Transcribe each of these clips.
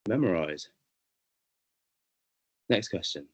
memorize. Next question.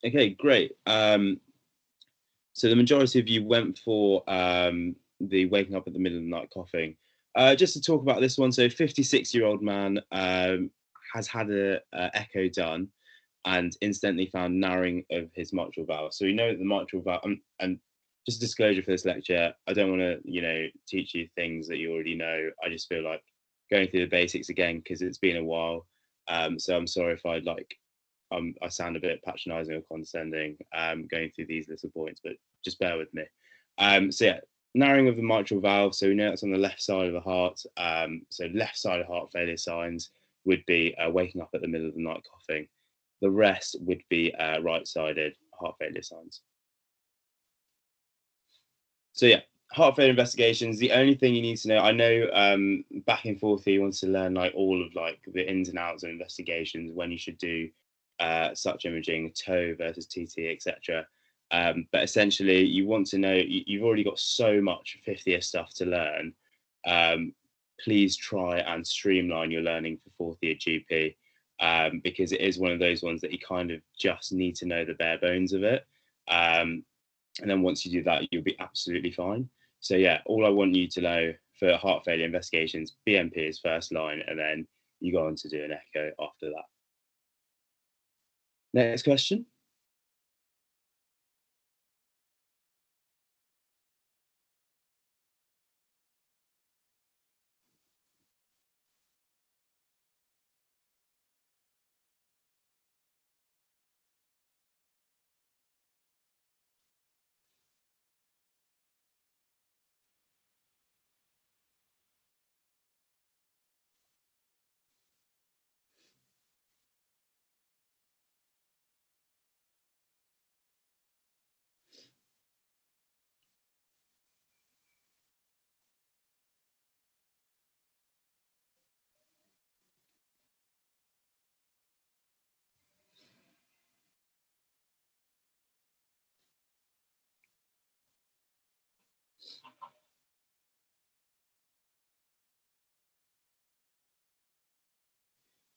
Okay, great. So the majority of you went for the waking up at the middle of the night coughing. Just to talk about this one, so 56-year-old man has had a echo done and incidentally found narrowing of his mitral valve. So we know that the mitral valve, and just disclosure for this lecture, I don't want to, teach you things that you already know. I just feel like going through the basics again because it's been a while. So I'm sorry if I sound a bit patronising or condescending going through these little points, but just bear with me. So yeah, narrowing of the mitral valve. So we know it's on the left side of the heart. So left side of heart failure signs would be waking up at the middle of the night coughing. The rest would be right-sided heart failure signs. So yeah, heart failure investigations. The only thing you need to know, I know back and forth he wants to learn like all of like the ins and outs of investigations, when you should do such imaging, TOE versus TT, etc. But essentially, you want to know you've already got so much 50th stuff to learn. Please try and streamline your learning for fourth year GP because it is one of those ones that you kind of just need to know the bare bones of it. And then once you do that, you'll be absolutely fine. So yeah, all I want you to know for heart failure investigations, BMP is first line, and then you go on to do an echo after that. Next question.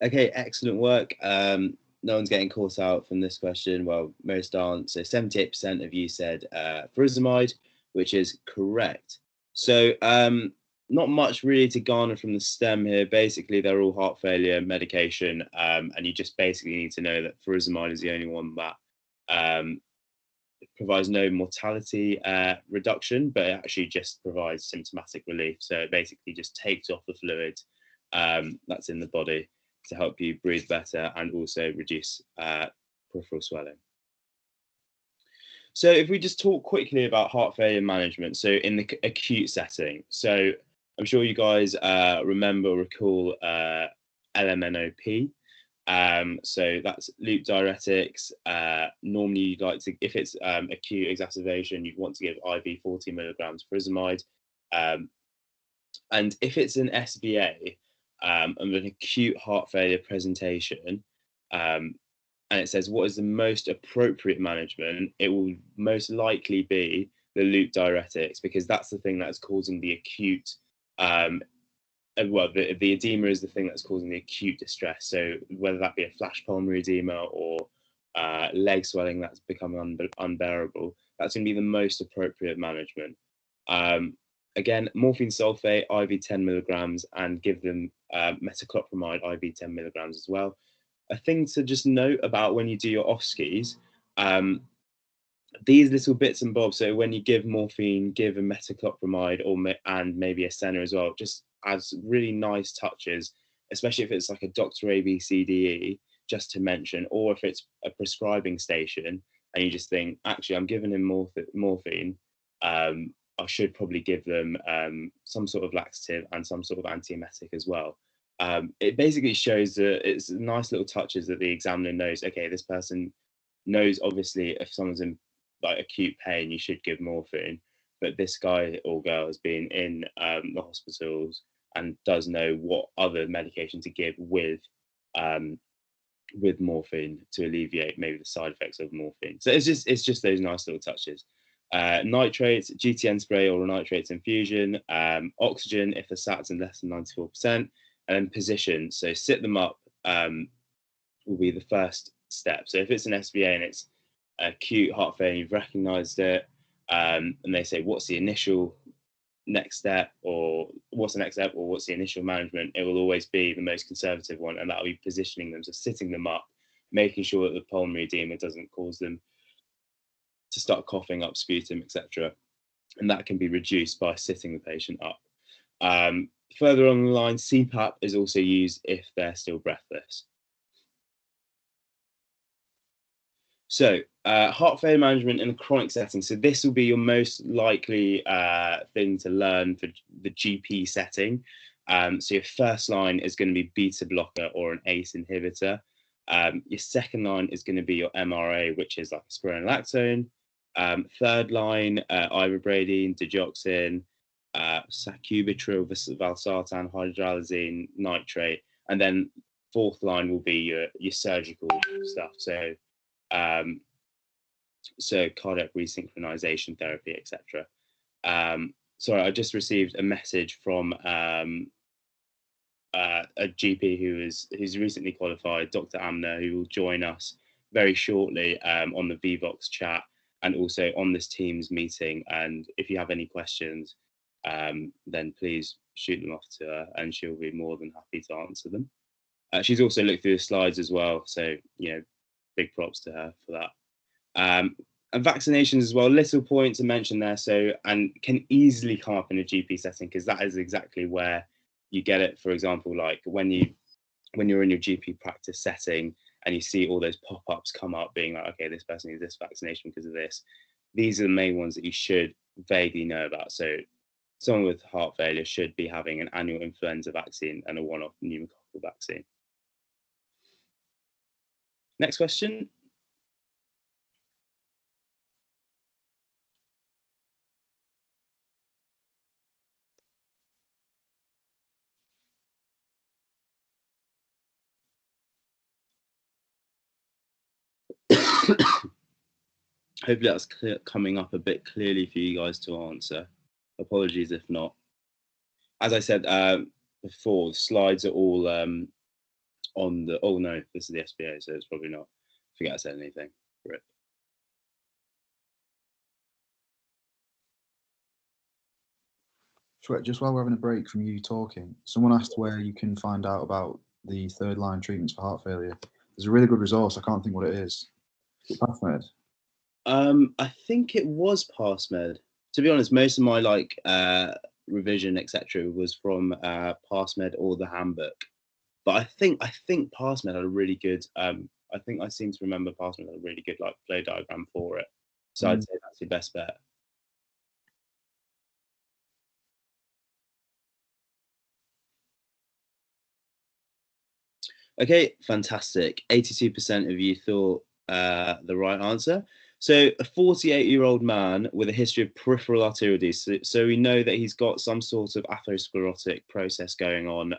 Okay, excellent work. No one's getting caught out from this question. Well, most aren't. So 78% of you said furosemide, which is correct. So not much really to garner from the stem here. Basically, they're all heart failure medication, and you just basically need to know that furosemide is the only one that provides no mortality reduction, but it actually just provides symptomatic relief. So it basically just takes off the fluid that's in the body to help you breathe better and also reduce peripheral swelling. So if we just talk quickly about heart failure management, so in the acute setting, so I'm sure you guys remember or recall LMNOP. So that's loop diuretics. Normally, you'd like to, if it's acute exacerbation, you'd want to give IV 40 milligrams furosemide. And if it's an SBA and an acute heart failure presentation, and it says what is the most appropriate management, it will most likely be the loop diuretics because that's the thing that's causing the acute the edema is the thing that's causing the acute distress. So whether that be a flash pulmonary edema or leg swelling that's becoming unbearable, that's going to be the most appropriate management. Again, morphine sulfate, IV 10 milligrams, and give them metoclopramide, IV 10 milligrams as well. A thing to just note about when you do your off skis, these little bits and bobs. So when you give morphine, give a metoclopramide and maybe a senna as well, just as really nice touches, especially if it's like a Dr. ABCDE, just to mention, or if it's a prescribing station and you just think, actually, I'm giving him morphine. I should probably give them some sort of laxative and some sort of antiemetic as well. It basically shows that it's nice little touches that the examiner knows, okay, this person knows obviously if someone's in like acute pain, you should give morphine. But this guy or girl has been in the hospitals and does know what other medication to give with morphine to alleviate maybe the side effects of morphine. So it's just those nice little touches. Nitrates, GTN spray or nitrates infusion, oxygen if the SAT's in less than 94%, and then position. So sit them up will be the first step. So if it's an SBA and it's acute heart failure, you've recognised it, and they say, what's the initial next step, or what's the initial management, it will always be the most conservative one, and that'll be positioning them, so sitting them up, making sure that the pulmonary edema doesn't cause them to start coughing up sputum, etc. And that can be reduced by sitting the patient up. Further on the line, CPAP is also used if they're still breathless. So heart failure management in a chronic setting. So this will be your most likely thing to learn for the GP setting. So your first line is going to be beta blocker or an ACE inhibitor. Your second line is going to be your MRA, which is like spironolactone. Third line, ivermectin, digoxin, sacubitril, valsartan, hydralazine, nitrate. And then fourth line will be your surgical stuff. So cardiac resynchronization therapy, etc. Sorry, I just received a message from a GP who's recently qualified, Dr. Amner, who will join us very shortly on the VVox chat and also on this Teams meeting. And if you have any questions, then please shoot them off to her, and she'll be more than happy to answer them. She's also looked through the slides as well, so big props to her for that. And vaccinations as well, little point to mention there. So, and can easily come up in a GP setting, because that is exactly where you get it. For example, like when you're in your GP practice setting and you see all those pop-ups come up being like, okay, this person needs this vaccination because of this. These are the main ones that you should vaguely know about. So someone with heart failure should be having an annual influenza vaccine and a one-off pneumococcal vaccine. Next question. Hopefully that's coming up a bit clearly for you guys to answer. Apologies if not. As I said before, the slides are all on the. Oh no, this is the SBA, so it's probably not. Forget I said anything. Rip. Just while we're having a break from you talking, someone asked where you can find out about the third line treatments for heart failure. There's a really good resource. I can't think what it is. Is it PathMed? I think it was PassMed. To be honest, most of my revision etc. was from PassMed or the handbook. But I think PassMed had a really good. I think I seem to remember PassMed had a really good flow diagram for it. So I'd say that's your best bet. Okay, fantastic. 82% of you thought the right answer. So a 48-year-old man with a history of peripheral arterial disease. So we know that he's got some sort of atherosclerotic process going on,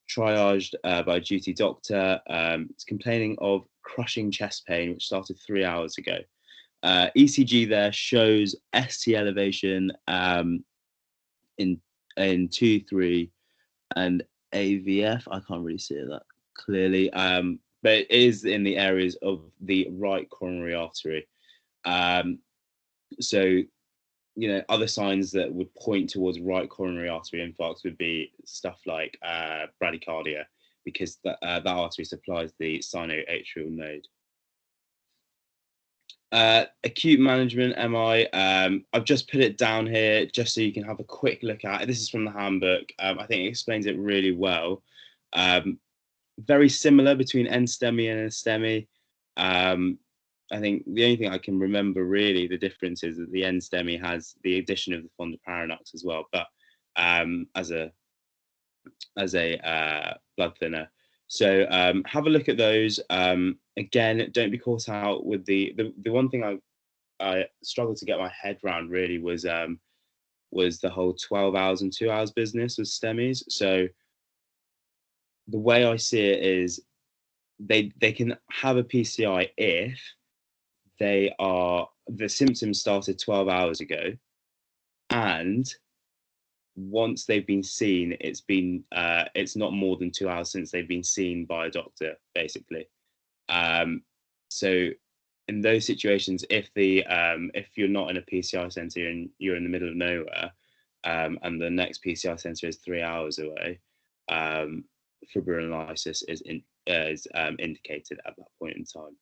triaged by a duty doctor. It's complaining of crushing chest pain, which started 3 hours ago. ECG there shows ST elevation in 2, 3, and AVF. I can't really see that clearly, but it is in the areas of the right coronary artery. So other signs that would point towards right coronary artery infarcts would be stuff like bradycardia, because that artery supplies the sinoatrial node. Acute management, MI, I've just put it down here just so you can have a quick look at it. This is from the handbook. I think it explains it really well. Very similar between NSTEMI and STEMI. I think the only thing I can remember really the difference is that the NSTEMI has the addition of the fondaparinux as well, but as a blood thinner. So have a look at those. Again, don't be caught out with the one thing I struggled to get my head around really was the whole 12 hours and 2 hours business with STEMIs. So the way I see it is they can have a PCI if the symptoms started 12 hours ago, and once they've been seen, it's not more than 2 hours since they've been seen by a doctor, basically. So in those situations, if you're not in a PCI center and you're in the middle of nowhere, and the next PCI center is 3 hours away, fibrinolysis is indicated at that point in time.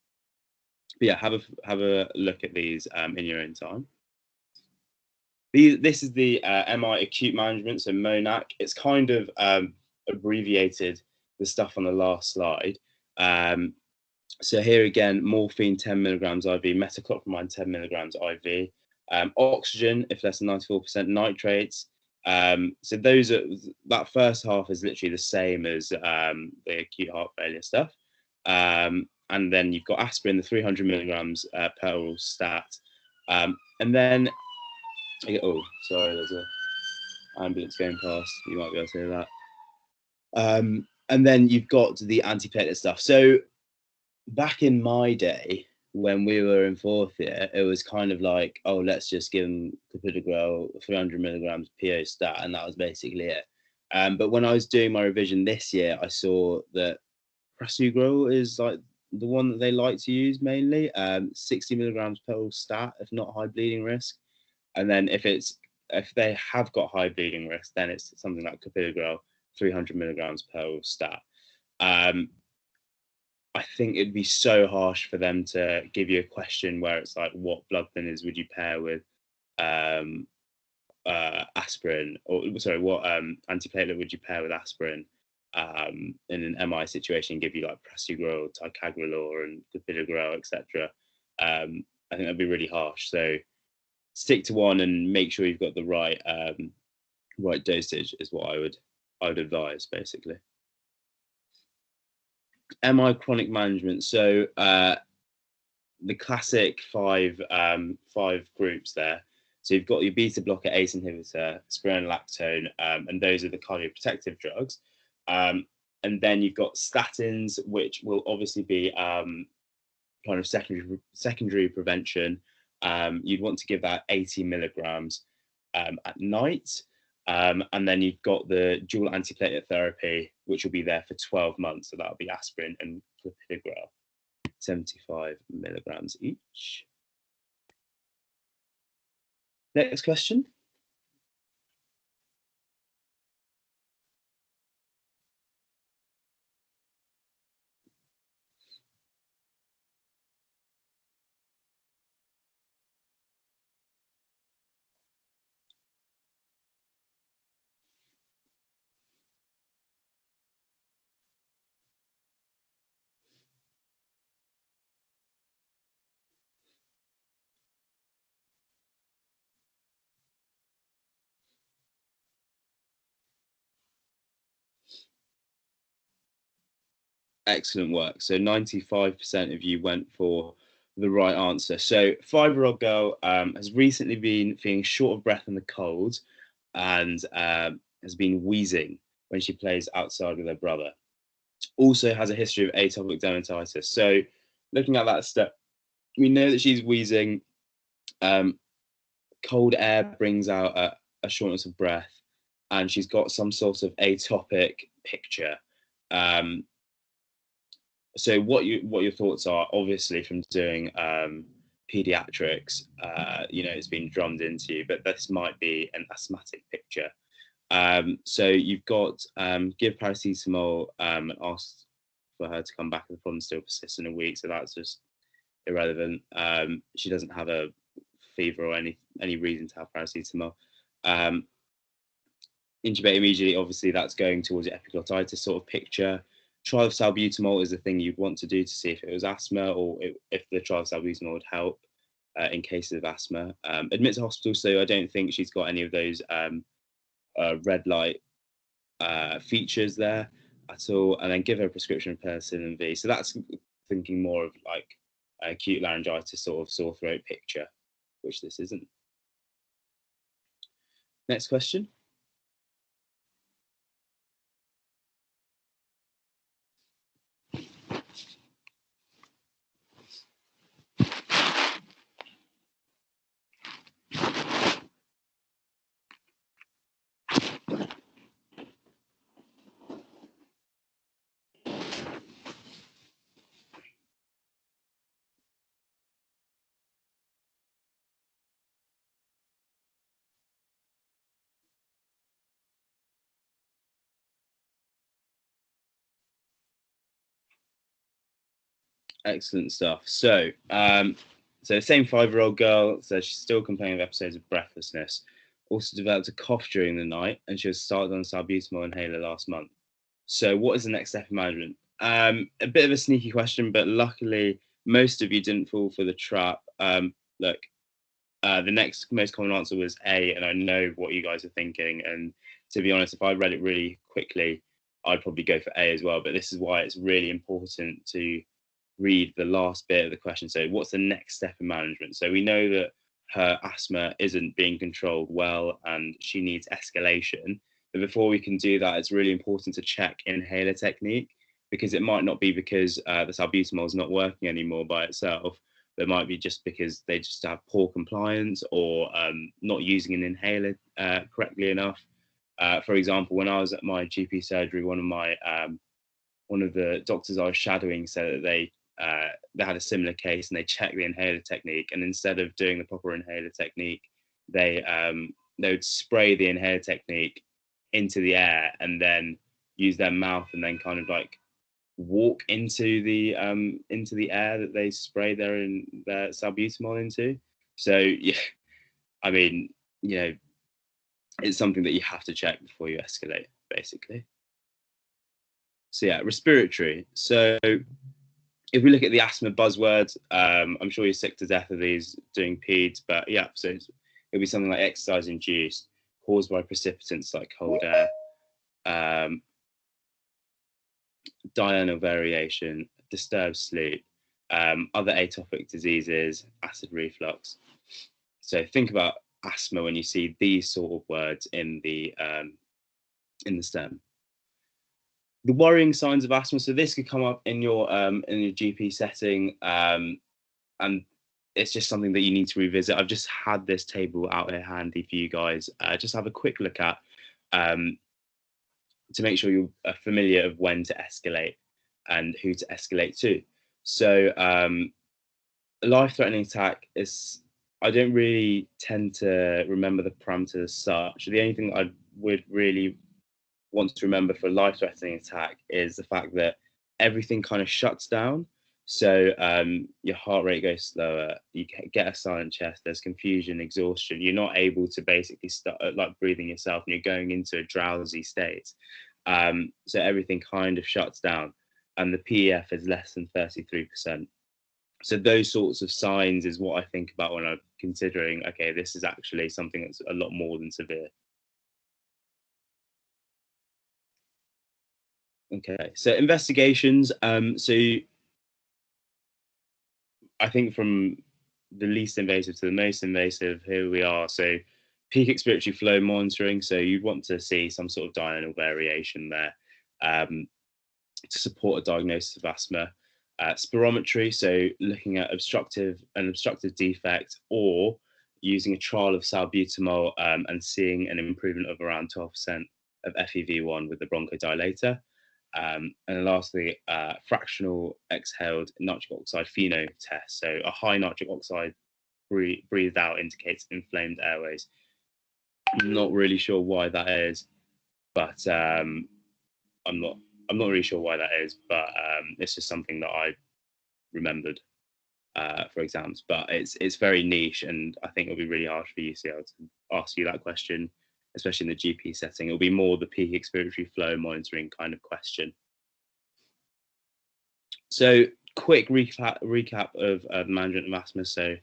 But yeah, have a look at these in your own time. This is the MI acute management, so MONAC. It's kind of abbreviated the stuff on the last slide. So here again, morphine 10 milligrams IV, metoclopramide 10 milligrams IV, oxygen if less than 94%, nitrates. So that first half is literally the same as the acute heart failure stuff. And then you've got aspirin, the 300 milligrams per oral stat. And then, oh, sorry, there's an ambulance going past. You might be able to hear that. And then you've got the antiplatelet stuff. So back in my day, when we were in fourth year, it was kind of like, oh, let's just give them clopidogrel, 300 milligrams PO stat, and that was basically it. But when I was doing my revision this year, I saw that prasugrel is like the one that they like to use mainly, 60 milligrams per oral stat, if not high bleeding risk. And then if they have got high bleeding risk, then it's something like clopidogrel, 300 milligrams per oral stat. I think it'd be so harsh for them to give you a question where it's like, what blood thinners would you pair with aspirin, or sorry, what antiplatelet would you pair with aspirin in an MI situation? Give you like prasugrel, ticagrelor, and clopidogrel, etc. I think that'd be really harsh. So stick to one and make sure you've got the right right dosage is what I would advise, basically. MI chronic management. So the classic five groups there. So you've got your beta blocker, ACE inhibitor, spironolactone, and those are the cardioprotective drugs. And then you've got statins, which will obviously be kind of secondary prevention. You'd want to give that 80 milligrams at night. And then you've got the dual antiplatelet therapy, which will be there for 12 months. So that'll be aspirin and clopidogrel, 75 milligrams each. Next question. Excellent work. So 95% of you went for the right answer. So 5-year-old girl has recently been feeling short of breath in the cold and has been wheezing when she plays outside with her brother. Also has a history of atopic dermatitis. So looking at that step, we know that she's wheezing. Cold air brings out a shortness of breath, and she's got some sort of atopic picture. So what your thoughts are, obviously, from doing pediatrics, it's been drummed into you, but this might be an asthmatic picture. So you've got give paracetamol and ask for her to come back if the problem still persists in a week. So that's just irrelevant. She doesn't have a fever or any reason to have paracetamol. Intubate immediately, obviously that's going towards the epiglottitis sort of picture. Trial of salbutamol is the thing you'd want to do to see if it was asthma or if the trial of salbutamol would help in cases of asthma. Admit to hospital, so I don't think she's got any of those red light features there at all, and then give her a prescription of penicillin V. So that's thinking more of like acute laryngitis sort of sore throat picture, which this isn't. Next question. Excellent stuff. So, same 5-year-old girl says she's still complaining of episodes of breathlessness. Also developed a cough during the night, and she was started on salbutamol inhaler last month. So, what is the next step in management? A bit of a sneaky question, but luckily most of you didn't fall for the trap. Look, the next most common answer was A, and I know what you guys are thinking. And to be honest, if I read it really quickly, I'd probably go for A as well. But this is why it's really important to read the last bit of the question. So what's the next step in management? So we know that her asthma isn't being controlled well and she needs escalation. But before we can do that, it's really important to check inhaler technique, because it might not be because the salbutamol is not working anymore by itself. It might be just because they just have poor compliance or not using an inhaler correctly enough. For example, when I was at my GP surgery, one of the doctors I was shadowing said that they had a similar case and they checked the inhaler technique, and instead of doing the proper inhaler technique, they would spray the inhaler technique into the air and then use their mouth and then kind of like walk into the air that they spray their salbutamol into. So yeah, I mean, it's something that you have to check before you escalate, basically. So yeah, respiratory. So if we look at the asthma buzzwords, I'm sure you're sick to death of these doing peds, but yeah, so it'll be something like exercise induced, caused by precipitants like cold air, diurnal variation, disturbed sleep, other atopic diseases, acid reflux. So think about asthma when you see these sort of words in the stem. The worrying signs of asthma. So this could come up in your GP setting, and it's just something that you need to revisit. I've just had this table out here handy for you guys. Just have a quick look at to make sure you're familiar of when to escalate and who to escalate to. So a life-threatening attack is, I don't really tend to remember the parameters as such. The only thing I would really want to remember for a life-threatening attack is the fact that everything kind of shuts down. So your heart rate goes slower, you get a silent chest, there's confusion, exhaustion, you're not able to basically start like breathing yourself, and you're going into a drowsy state. So everything kind of shuts down, and the PEF is less than 33%. So those sorts of signs is what I think about when I'm considering, okay, this is actually something that's a lot more than severe. Okay, so investigations. So I think from the least invasive to the most invasive, here we are. So peak expiratory flow monitoring. So you'd want to see some sort of diurnal variation there to support a diagnosis of asthma. Spirometry, so looking at an obstructive defect, or using a trial of salbutamol and seeing an improvement of around 12% of FEV1 with the bronchodilator. And then lastly, fractional exhaled nitric oxide pheno test. So a high nitric oxide breathed out indicates inflamed airways. I'm not really sure why that is, but I'm not really sure why that is, but it's just something that I remembered for exams. But it's very niche, and I think it'll be really hard for UCL to ask you that question, especially in the GP setting. It'll be more the peak expiratory flow monitoring kind of question. So quick recap of management of asthma. So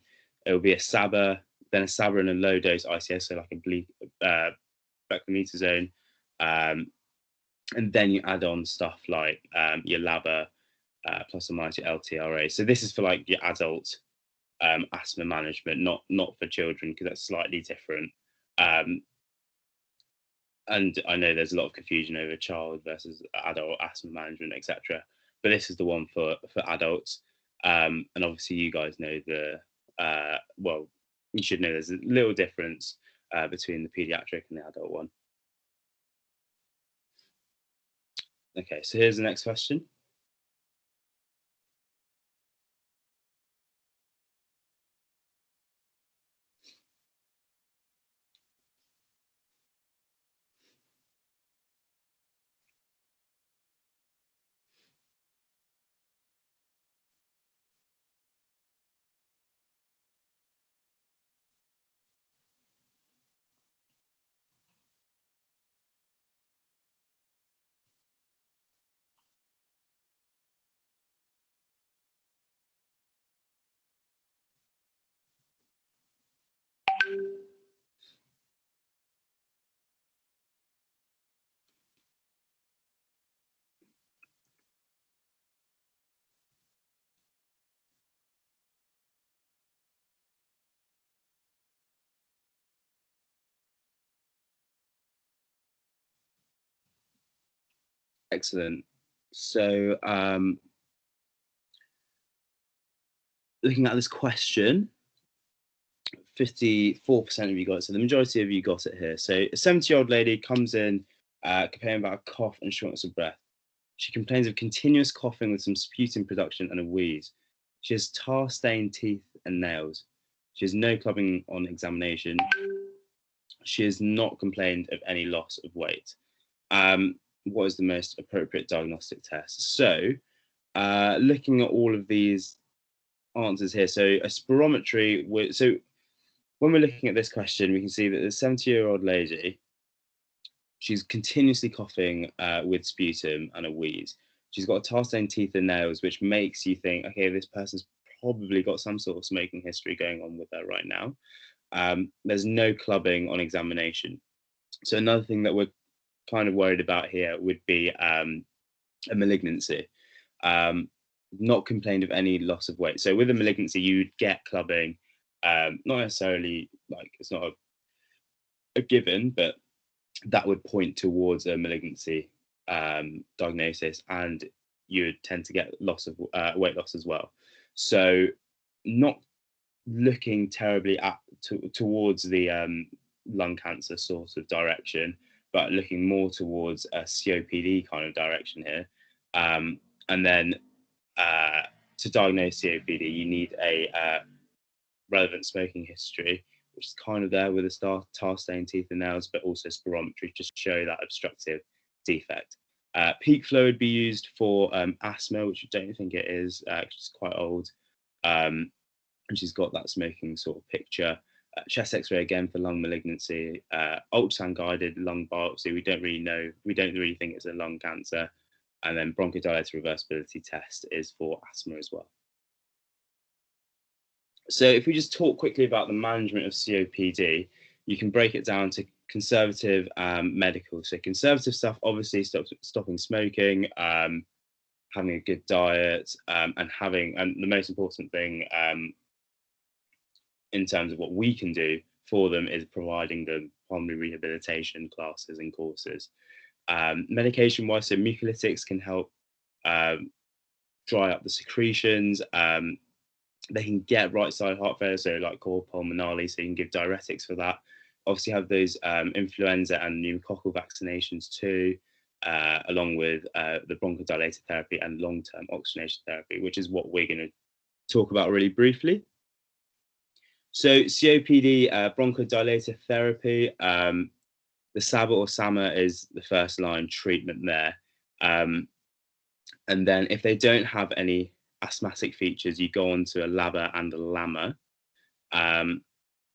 it will be a SABA, then a SABA and a low dose ICS, so like a beclometasone, and then you add on stuff like your LABA plus or minus your LTRA. So this is for like your adult asthma management, not for children, because that's slightly different. And I know there's a lot of confusion over child versus adult asthma management, etc. But this is the one for adults. And obviously you guys know well, you should know there's a little difference between the pediatric and the adult one. Okay, so here's the next question. Excellent. So looking at this question, 54% of you got it. So the majority of you got it here. So a 70-year-old lady comes in complaining about a cough and shortness of breath. She complains of continuous coughing with some sputum production and a wheeze. She has tar-stained teeth and nails. She has no clubbing on examination. She has not complained of any loss of weight. What is the most appropriate diagnostic test? So looking at all of these answers here, so a spirometry, so when we're looking at this question, we can see that the 70-year-old lady, she's continuously coughing with sputum and a wheeze. She's got tar-stained teeth and nails, which makes you think, okay, this person's probably got some sort of smoking history going on with her right now. There's no clubbing on examination. So another thing that we're kind of worried about here would be a malignancy. Not complained of any loss of weight. So with a malignancy, you'd get clubbing. Not necessarily like it's not a given, but that would point towards a malignancy diagnosis, and you would tend to get loss of weight loss as well. So not looking terribly towards the lung cancer sort of direction, but looking more towards a COPD kind of direction here. And then to diagnose COPD, you need a relevant smoking history, which is kind of there with the tar-stained teeth and nails, but also spirometry to show that obstructive defect. Peak flow would be used for asthma, which I don't think it is, it's quite old. And she's got that smoking sort of picture. Chest X-ray again for lung malignancy. Ultrasound guided lung biopsy. We don't really think it's a lung cancer. And then bronchodilator reversibility test is for asthma as well. So if we just talk quickly about the management of COPD, you can break it down to conservative medical. So conservative stuff, obviously stopping smoking, having a good diet, and the most important thing in terms of what we can do for them is providing them pulmonary rehabilitation classes and courses. Medication-wise, so mucolytics can help dry up the secretions. They can get right-side heart failure, so like cor pulmonale, so you can give diuretics for that. Obviously have those influenza and pneumococcal vaccinations too. along with the bronchodilator therapy and long-term oxygenation therapy, which is what we're going to talk about really briefly. So COPD, bronchodilator therapy, the SABA or SAMA is the first line treatment there. And then if they don't have any asthmatic features, you go on to a LABA and a LAMA.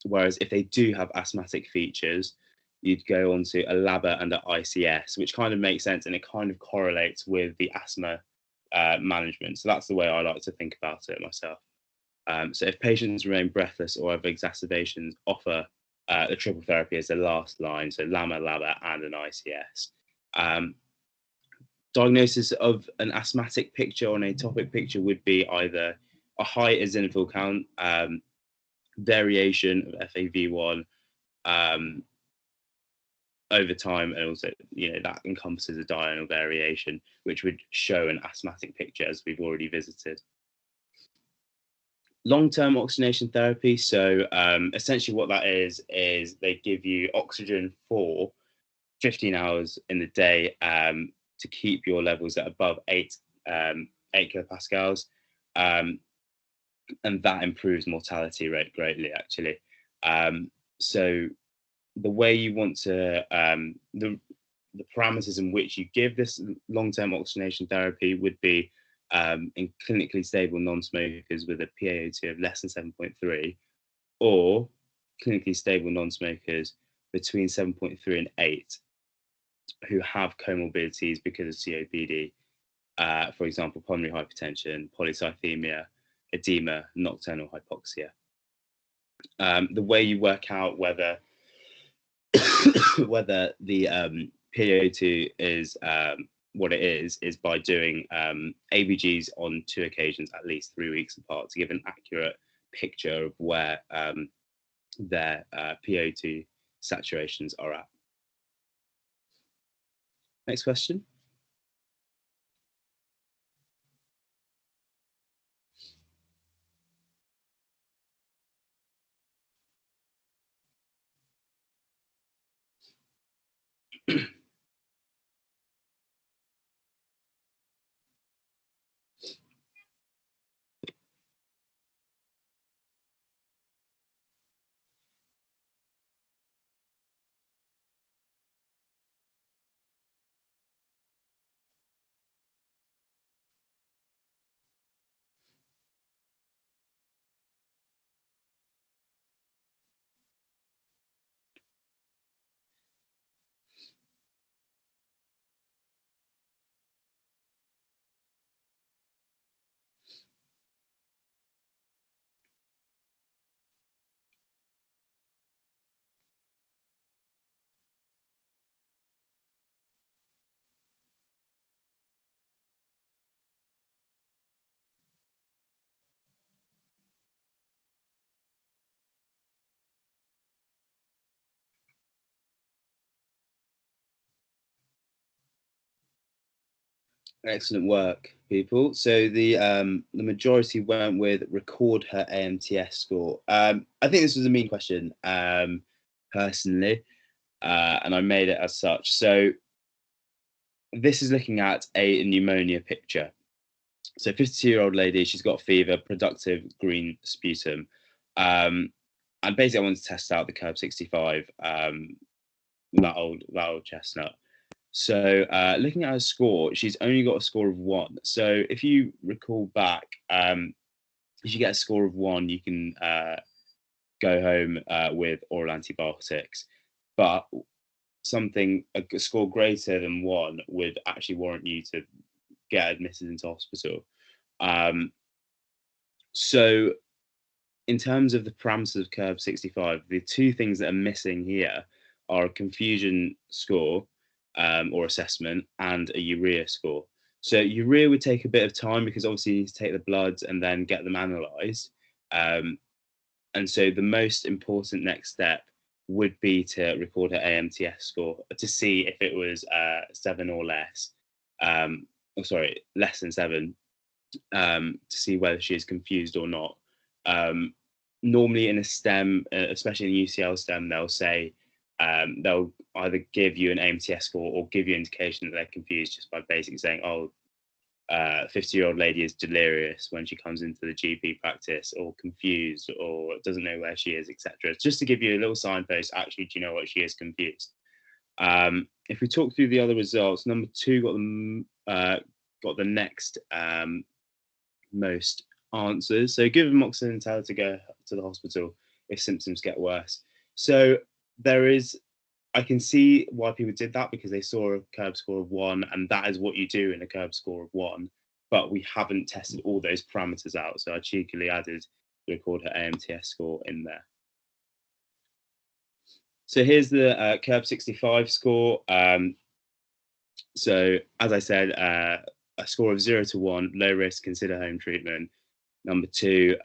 Whereas if they do have asthmatic features, you'd go on to a LABA and an ICS, which kind of makes sense, and it kind of correlates with the asthma management. So that's the way I like to think about it myself. So if patients remain breathless or have exacerbations, offer the triple therapy as the last line, so LAMA, LABA, and an ICS. Diagnosis of an asthmatic picture or an atopic picture would be either a high eosinophil count, variation of FEV1 over time, and also that encompasses a diurnal variation, which would show an asthmatic picture, as we've already visited. Long-term oxygenation therapy. So essentially what that is they give you oxygen for 15 hours in the day to keep your levels at above 8 kilopascals, and that improves mortality rate greatly, actually. So the way you want to, the parameters in which you give this long-term oxygenation therapy would be in clinically stable non-smokers with a PaO2 of less than 7.3, or clinically stable non-smokers between 7.3 and 8 who have comorbidities because of COPD, for example, pulmonary hypertension, polycythemia, edema, nocturnal hypoxia. The way you work out whether whether the PaO2 is what it is by doing ABGs on 2 occasions at least 3 weeks apart to give an accurate picture of where their PaO2 saturations are at. Next question. Excellent work, people. So the majority went with record her AMTS score. I think this was a mean question, personally, and I made it as such. So this is looking at a pneumonia picture. So 52-year-old lady, she's got fever, productive green sputum, and basically I wanted to test out the curve 65, that old chestnut. So looking at her score, she's only got a score of 1. So if you recall back, if you get a score of 1, you can go home with oral antibiotics. But a score greater than 1 would actually warrant you to get admitted into hospital. So in terms of the parameters of curve 65, the 2 things that are missing here are a confusion score, or assessment, and a urea score. So urea would take a bit of time because obviously you need to take the bloods and then get them analysed. And so the most important next step would be to record her AMTS score to see if it was 7 or less, less than 7, to see whether she is confused or not. Normally in a STEM, especially in UCL STEM, they'll say they'll either give you an AMTS score or give you indication that they're confused just by basically saying, oh, 50-year-old lady is delirious when she comes into the GP practice, or confused, or doesn't know where she is, etc. Just to give you a little signpost, actually, do you know what, she is confused. If we talk through the other results, number 2 got the next most answers. So give amoxicillin and tell her to go to the hospital if symptoms get worse. So I can see why people did that, because they saw a curb score of 1, and that is what you do in a curb score of 1. But we haven't tested all those parameters out, so I cheekily added to record her AMTS score in there. So here's the curb 65 score. So as I said, a score of 0 to 1, low risk, consider home treatment. Number 2,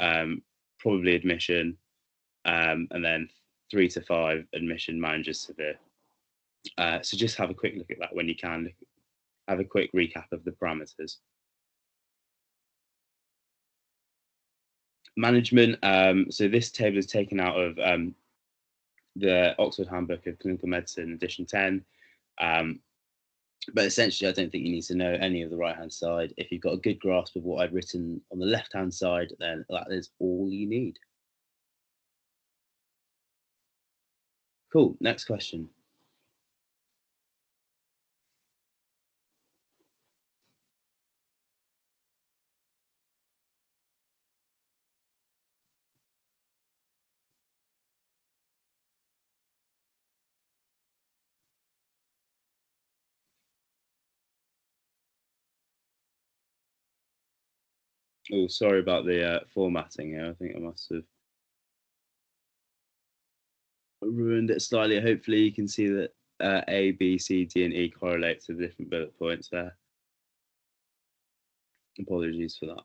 probably admission, and then 3 to 5, admission, manages severe. So just have a quick look at that when you can. Have a quick recap of the parameters. Management. So this table is taken out of the Oxford Handbook of Clinical Medicine, edition 10. But essentially, I don't think you need to know any of the right-hand side. If you've got a good grasp of what I've written on the left-hand side, then that is all you need. Cool, next question. Oh, sorry about the formatting here. I think I must have ruined it slightly. Hopefully you can see that A, B, C, D, and E correlate to the different bullet points there. Apologies for that.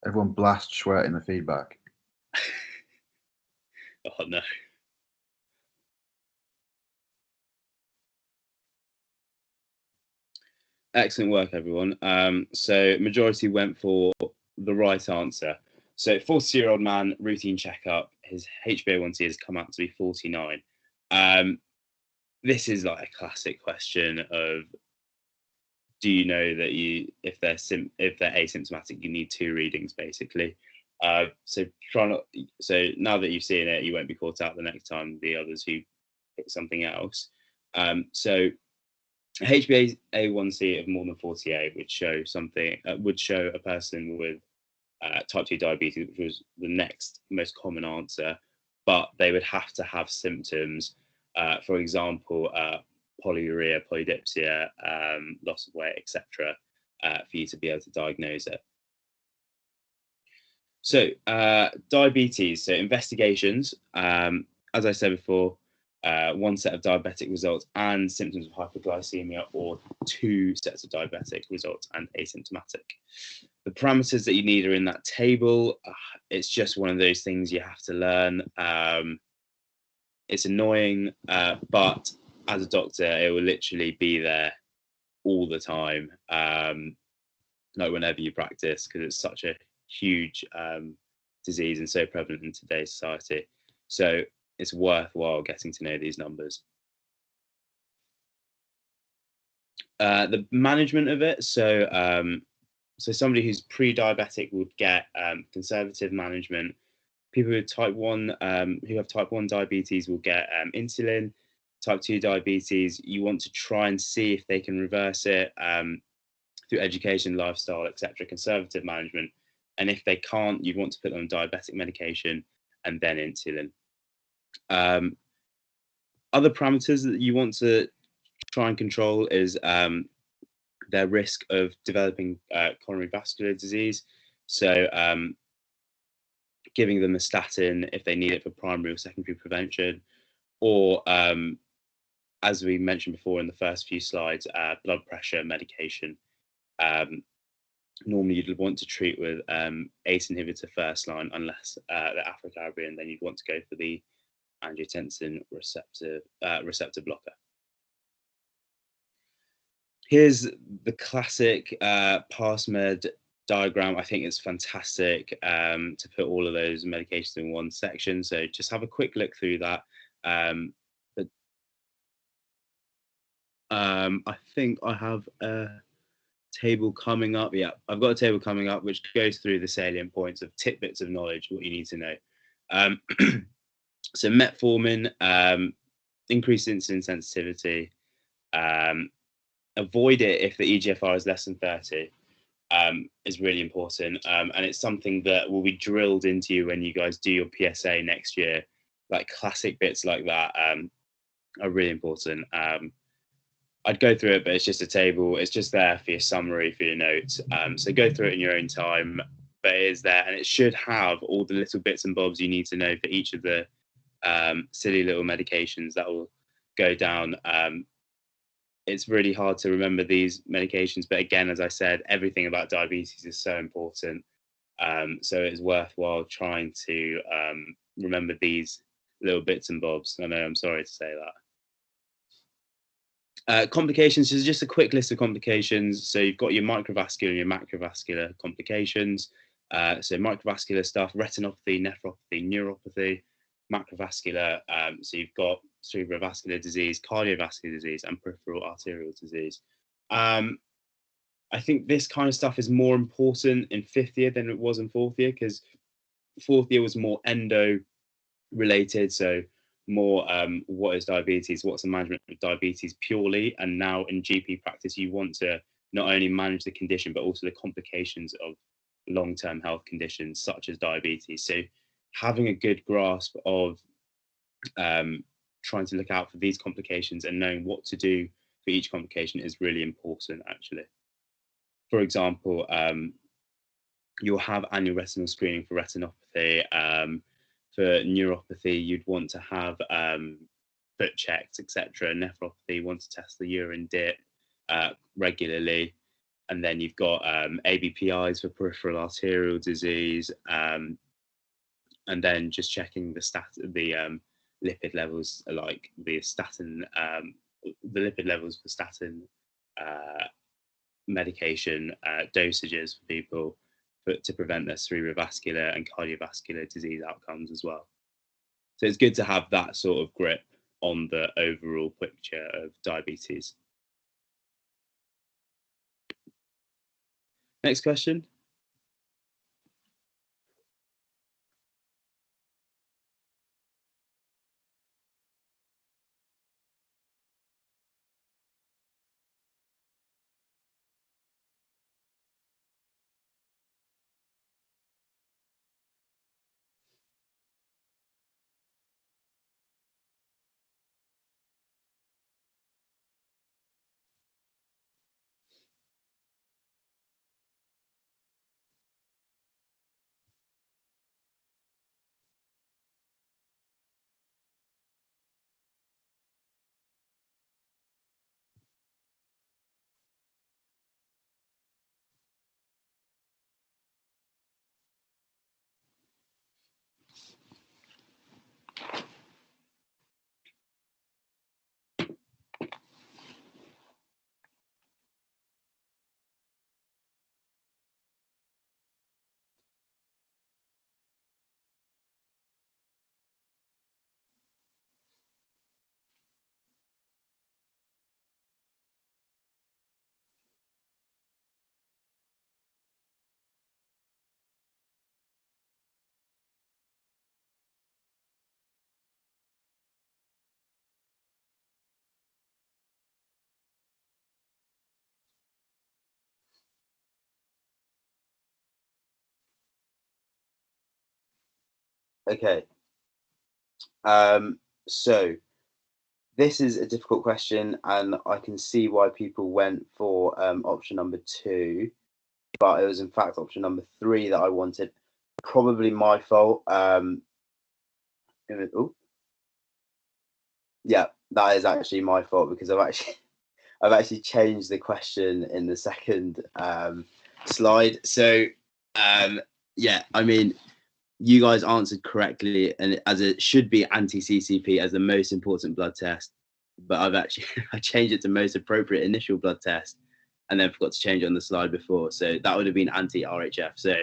Everyone blast Schwert in the feedback. Oh no. Excellent work, everyone. So majority went for the right answer. So 40-year-old man, routine checkup, his HbA1c has come out to be 49. This is like a classic question of, do you know that if they're asymptomatic, you need 2 readings basically. So now that you've seen it, you won't be caught out the next time the others who pick something else. So HbA1c of more than 48 would show a person with type 2 diabetes, which was the next most common answer, but they would have to have symptoms, for example, polyuria, polydipsia, loss of weight, etc., for you to be able to diagnose it. So diabetes, so investigations, as I said before, 1 set of diabetic results and symptoms of hypoglycemia, or 2 sets of diabetic results and asymptomatic. The parameters that you need are in that table. It's just one of those things you have to learn. It's annoying, but as a doctor, it will literally be there all the time, like whenever you practice, because it's such a huge disease and so prevalent in today's society. So it's worthwhile getting to know these numbers. The management of it. So somebody who's pre-diabetic would get conservative management. People with type 1, who have type 1 diabetes will get insulin. Type 2 diabetes, you want to try and see if they can reverse it through education, lifestyle, etc., conservative management. And if they can't, you'd want to put them on diabetic medication and then insulin. Other parameters that you want to try and control is their risk of developing coronary vascular disease. So giving them a statin if they need it for primary or secondary prevention, or as we mentioned before in the first few slides, blood pressure medication. Normally you'd want to treat with ACE inhibitor first line, unless they're Afro-Caribbean, then you'd want to go for the angiotensin receptor blocker. Here's the classic PassMed diagram. I think it's fantastic to put all of those medications in one section. So just have a quick look through that. I think I have a table coming up. Yeah, I've got a table coming up which goes through the salient points of tidbits of knowledge, what you need to know. So metformin, increased insulin sensitivity, avoid it if the EGFR is less than 30. Is really important, and it's something that will be drilled into you when you guys do your PSA next year. Like classic bits like that are really important. I'd go through it, but it's just a table. It's just there for your summary, for your notes. So go through it in your own time, but it is there, and it should have all the little bits and bobs you need to know for each of the silly little medications that will go down. It's really hard to remember these medications, but again, as I said, everything about diabetes is so important. So it's worthwhile trying to remember these little bits and bobs. I know, I'm sorry to say that. Complications is just a quick list of complications. So you've got your microvascular and your macrovascular complications. So microvascular stuff, retinopathy, nephropathy, neuropathy. Macrovascular, so you've got cerebrovascular disease, cardiovascular disease, and peripheral arterial disease. I think this kind of stuff is more important in 5th year than it was in 4th year, because 4th year was more endo related, so more what is diabetes, what's the management of diabetes purely, and now in GP practice you want to not only manage the condition but also the complications of long-term health conditions such as diabetes. So having a good grasp of trying to look out for these complications and knowing what to do for each complication is really important, actually. For example, you'll have annual retinal screening for retinopathy. For neuropathy, you'd want to have foot checks, etc. Nephropathy, you want to test the urine dip regularly. And then you've got ABPIs for peripheral arterial disease. And then just checking the lipid levels, like the statin, the lipid levels for statin medication dosages for people to prevent their cerebrovascular and cardiovascular disease outcomes as well. So it's good to have that sort of grip on the overall picture of diabetes. Next question. Okay. So this is a difficult question, and I can see why people went for option number 2, but it was in fact option number 3 that I wanted. Probably my fault. Yeah, that is actually my fault, because I've actually changed the question in the second slide. So yeah, I mean, you guys answered correctly, and as it should be anti-CCP as the most important blood test, but I've actually I changed it to most appropriate initial blood test, and then forgot to change it on the slide before. So that would have been anti-RHF. So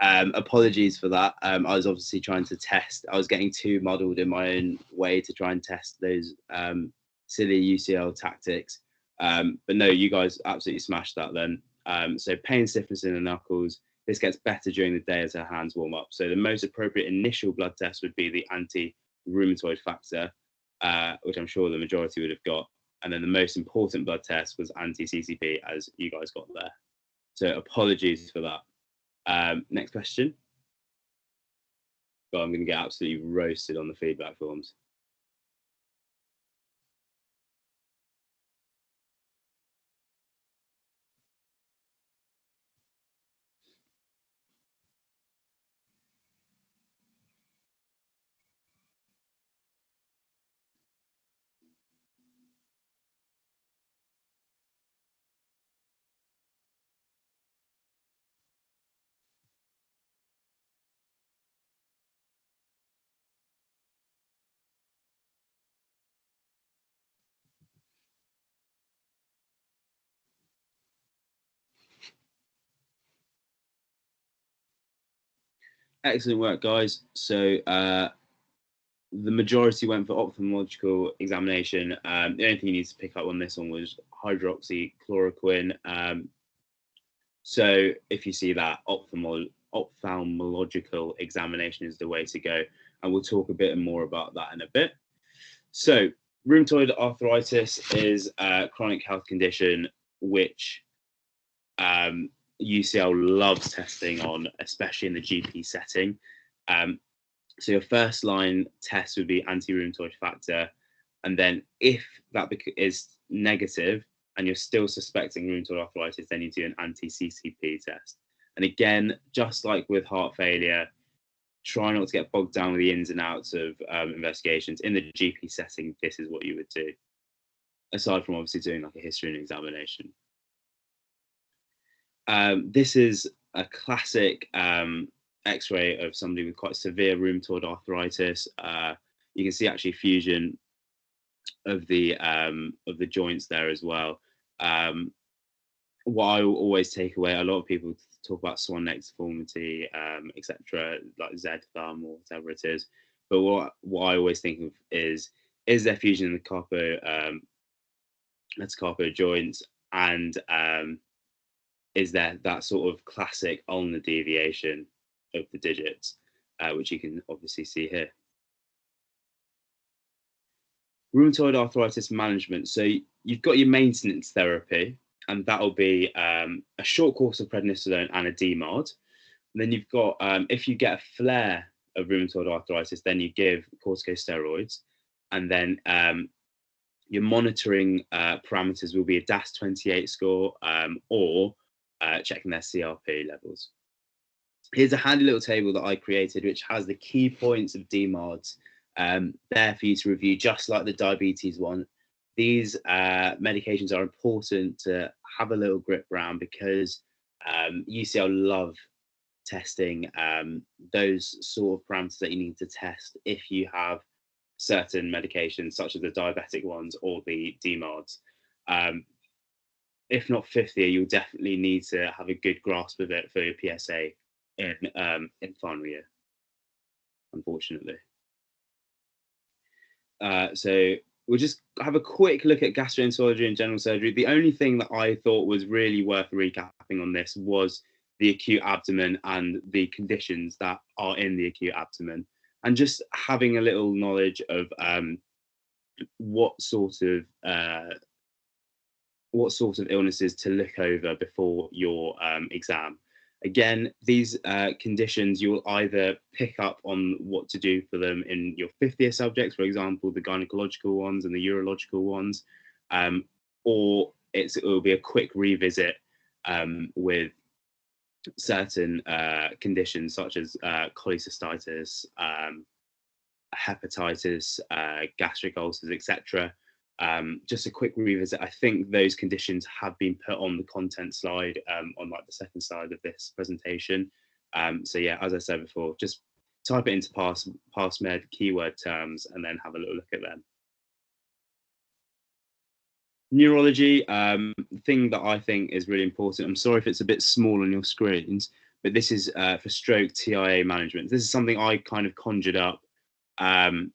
apologies for that. I was obviously trying to test. I was getting too muddled in my own way to try and test those silly UCL tactics. But no, you guys absolutely smashed that then. So pain, stiffness in the knuckles. This gets better during the day as her hands warm up. So the most appropriate initial blood test would be the anti-rheumatoid factor, which I'm sure the majority would have got. And then the most important blood test was anti-CCP, as you guys got there. So apologies for that. Next question. But I'm going to get absolutely roasted on the feedback forms. Excellent work, guys. So the majority went for ophthalmological examination. The only thing you need to pick up on this one was hydroxychloroquine. So if you see that, ophthalmological examination is the way to go. And we'll talk a bit more about that in a bit. So rheumatoid arthritis is a chronic health condition which UCL loves testing on, especially in the GP setting. So your first line test would be anti-rheumatoid factor. And then if that is negative and you're still suspecting rheumatoid arthritis, then you do an anti-CCP test. And again, just like with heart failure, try not to get bogged down with the ins and outs of investigations. In the GP setting, this is what you would do, aside from obviously doing like a history and examination. This is a classic X-ray of somebody with quite severe rheumatoid arthritis. You can see actually fusion of the joints there as well. What I always take away, a lot of people talk about swan neck deformity, etc., like Z thumb or whatever it is. But what I always think of is there fusion in the metacarpal joints, and is there that sort of classic ulnar deviation of the digits, which you can obviously see here. Rheumatoid arthritis management. So you've got your maintenance therapy, and that'll be a short course of prednisolone and a DMARD. And then you've got, if you get a flare of rheumatoid arthritis, then you give corticosteroids. And then your monitoring parameters will be a DAS28 score or checking their CRP levels. Here's a handy little table that I created, which has the key points of DMARDs there for you to review, just like the diabetes one. These medications are important to have a little grip around because UCL love testing those sort of parameters that you need to test if you have certain medications, such as the diabetic ones or the DMARDs. If not 50, you'll definitely need to have a good grasp of it for your PSA in final year, unfortunately. So we'll just have a quick look at gastroenterology and general surgery. The only thing that I thought was really worth recapping on this was the acute abdomen and the conditions that are in the acute abdomen, and just having a little knowledge of what sort of illnesses to look over before your exam. Again, these conditions, you'll either pick up on what to do for them in your fifth year subjects, for example, the gynecological ones and the urological ones, or it will be a quick revisit with certain conditions such as cholecystitis, hepatitis, gastric ulcers, etc. Just a quick revisit. I think those conditions have been put on the content slide on like the second slide of this presentation. So yeah, as I said before, just type it into PassMed keyword terms and then have a little look at them. Neurology, the thing that I think is really important, I'm sorry if it's a bit small on your screens, but this is for stroke TIA management. This is something I kind of conjured up, um,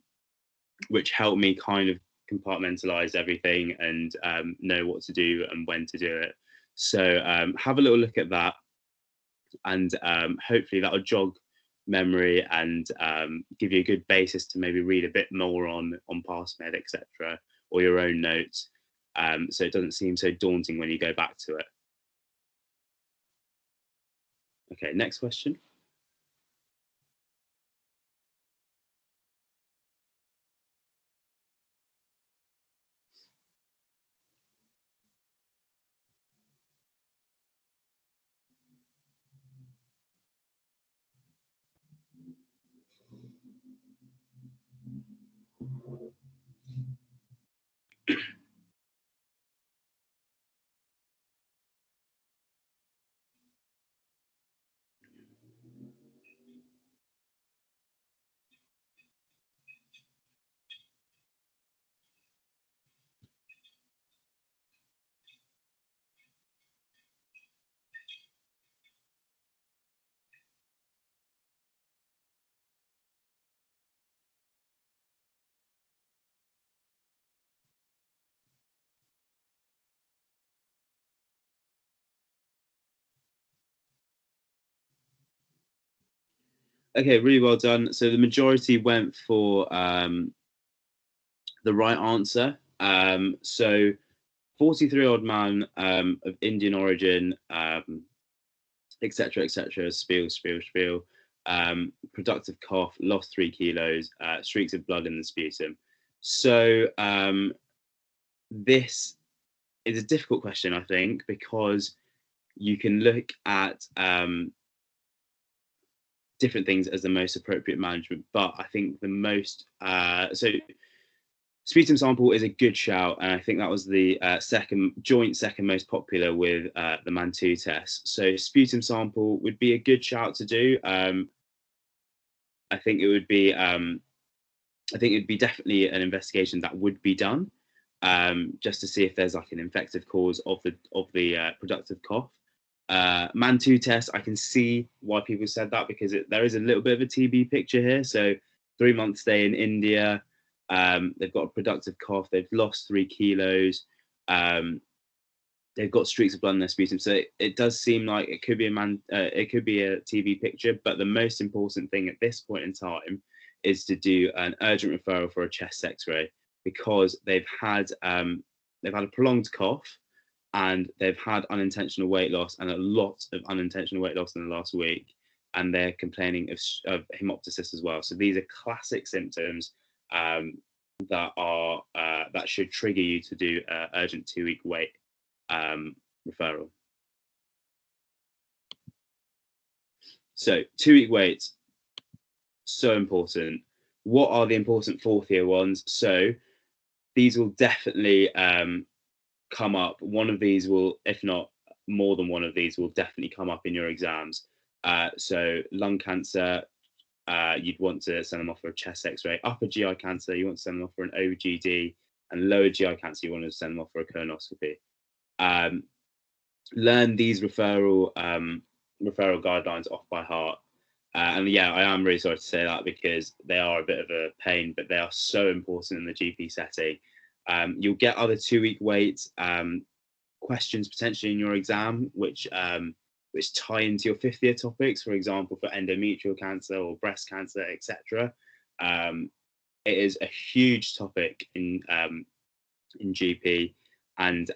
which helped me kind of compartmentalize everything and know what to do and when to do it. So have a little look at that, and hopefully that'll jog memory and give you a good basis to maybe read a bit more on PassMed, etc., or your own notes, so it doesn't seem so daunting when you go back to it. Okay, next question. Okay, really well done. So the majority went for the right answer. So 43-year-old man of Indian origin, etc., etc., spiel, productive cough, lost 3 kilos, streaks of blood in the sputum. So this is a difficult question, I think, because you can look at different things as the most appropriate management, but I think the most so sputum sample is a good shout, and I think that was the second most popular with the MAN2 test. So sputum sample would be a good shout to do. I think it would be definitely an investigation that would be done, just to see if there's like an infective cause of the productive cough. MAN2 test, I can see why people said that, because there is a little bit of a TB picture here. So 3-month stay in India, they've got a productive cough, they've lost 3 kilos, they've got streaks of blood in their sputum. So it does seem like it could be a TB picture, but the most important thing at this point in time is to do an urgent referral for a chest X-ray, because they've had a prolonged cough, and they've had unintentional weight loss, and a lot of unintentional weight loss in the last week, and they're complaining of hemoptysis as well. So these are classic symptoms that should trigger you to do urgent 2-week wait referral. So 2-week wait, so important. What are the important 4th-year ones? So these will definitely come up. One of these will, if not more than one of these, will definitely come up in your exams. So lung cancer, you'd want to send them off for a chest X-ray. Upper GI cancer, you want to send them off for an OGD, and lower GI cancer, you want to send them off for a colonoscopy. Learn these referral guidelines off by heart. And yeah, I am really sorry to say that, because they are a bit of a pain, but they are so important in the GP setting. You'll get other 2-week wait questions potentially in your exam, which tie into your 5th-year topics, for example, for endometrial cancer or breast cancer, etc. It is a huge topic in GP, and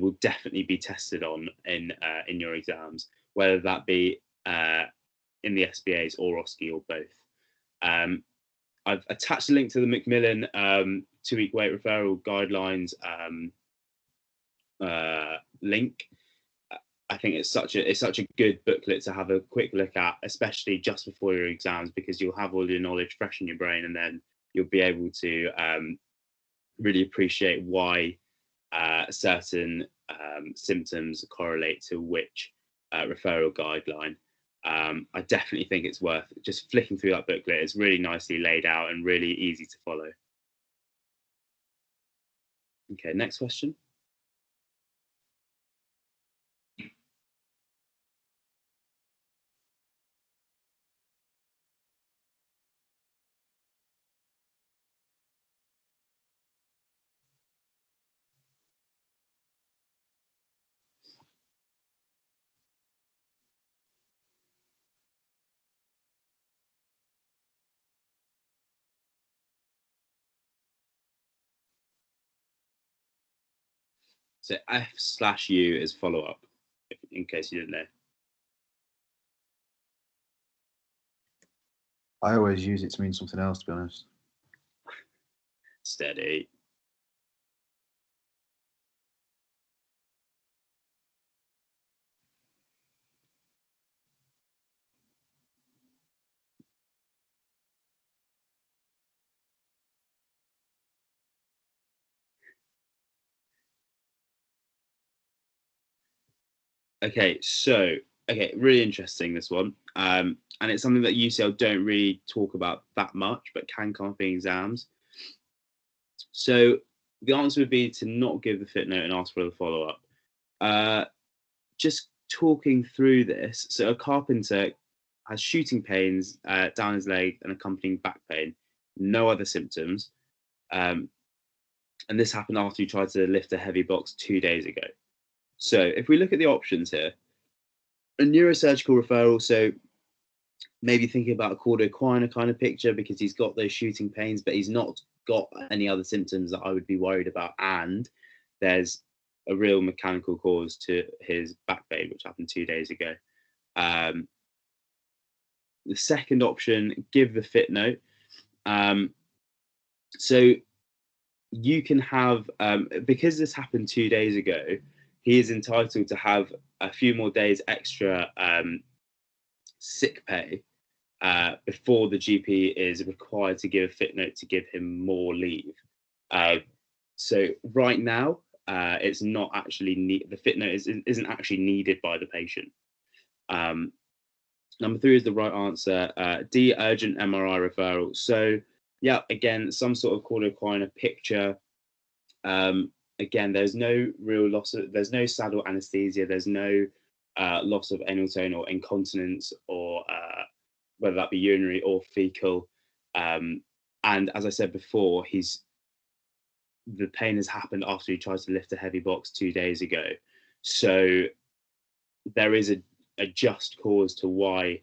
will definitely be tested on in your exams, whether that be in the SBAs or OSCE or both. I've attached a link to the Macmillan 2-week wait referral guidelines link. I think it's such a good booklet to have a quick look at, especially just before your exams, because you'll have all your knowledge fresh in your brain, and then you'll be able to really appreciate why certain symptoms correlate to which referral guideline. I definitely think it's worth just flicking through that booklet. It's really nicely laid out and really easy to follow. Okay, next question. So F/U is follow-up, in case you didn't know. I always use it to mean something else, to be honest. Steady. Okay, so really interesting, this one. And it's something that UCL don't really talk about that much, but can come up in exams. So the answer would be to not give the fit note and ask for the follow-up. Just talking through this, so a carpenter has shooting pains down his leg and accompanying back pain, no other symptoms. And this happened after he tried to lift a heavy box 2 days ago. So if we look at the options here, a neurosurgical referral, so maybe thinking about a cauda-equina kind of picture because he's got those shooting pains, but he's not got any other symptoms that I would be worried about. And there's a real mechanical cause to his back pain, which happened 2 days ago. The second option, give the fit note. So you can have, because this happened 2 days ago, he is entitled to have a few more days extra sick pay before the GP is required to give a fit note to give him more leave. So right now, it's not actually the fit note isn't actually needed by the patient. Number 3 is the right answer. D, urgent MRI referral. So yeah, again, some sort of cauda-equina picture. Again, there's no real there's no saddle anesthesia. There's no loss of anal tone or incontinence, or whether that be urinary or fecal. And as I said before, the pain has happened after he tried to lift a heavy box 2 days ago. So there is a just cause to why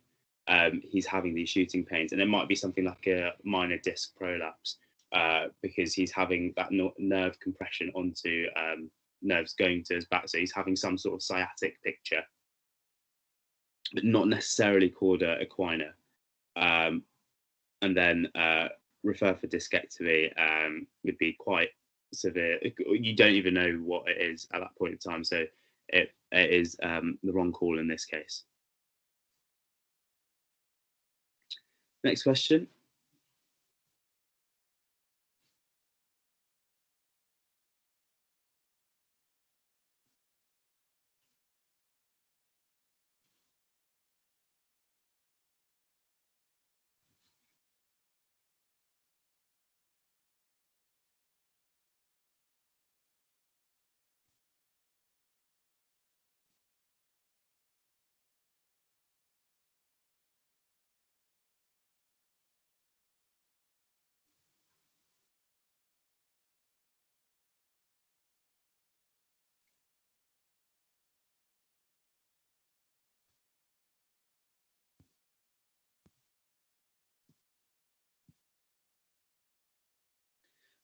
he's having these shooting pains, and it might be something like a minor disc prolapse because he's having that nerve compression onto nerves going to his back. So he's having some sort of sciatic picture, but not necessarily cauda-equina. And then refer for discectomy would be quite severe. You don't even know what it is at that point in time. So it is the wrong call in this case. Next question.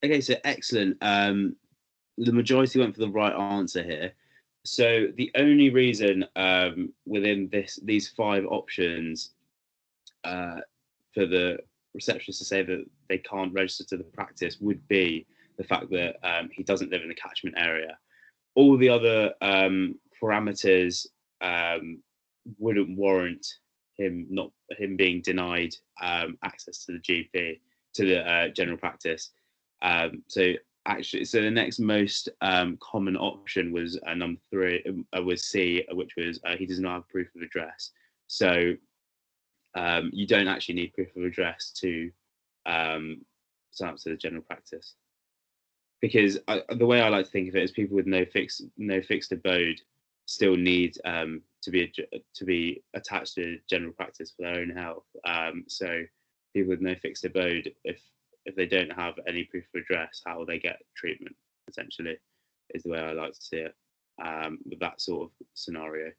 Okay, so excellent. The majority went for the right answer here. So the only reason within these 5 options for the receptionist to say that they can't register to the practice would be the fact that he doesn't live in the catchment area. All the other parameters wouldn't warrant him being denied access to the GP, to the general practice. So the next most common option was number 3, was C, which was he does not have proof of address. So you don't actually need proof of address to sign up to the general practice. because the way I like to think of it is people with no fixed abode still need to be attached to general practice for their own health. So people with no fixed abode, if they don't have any proof of address, how will they get treatment? Essentially, is the way I like to see it, with that sort of scenario.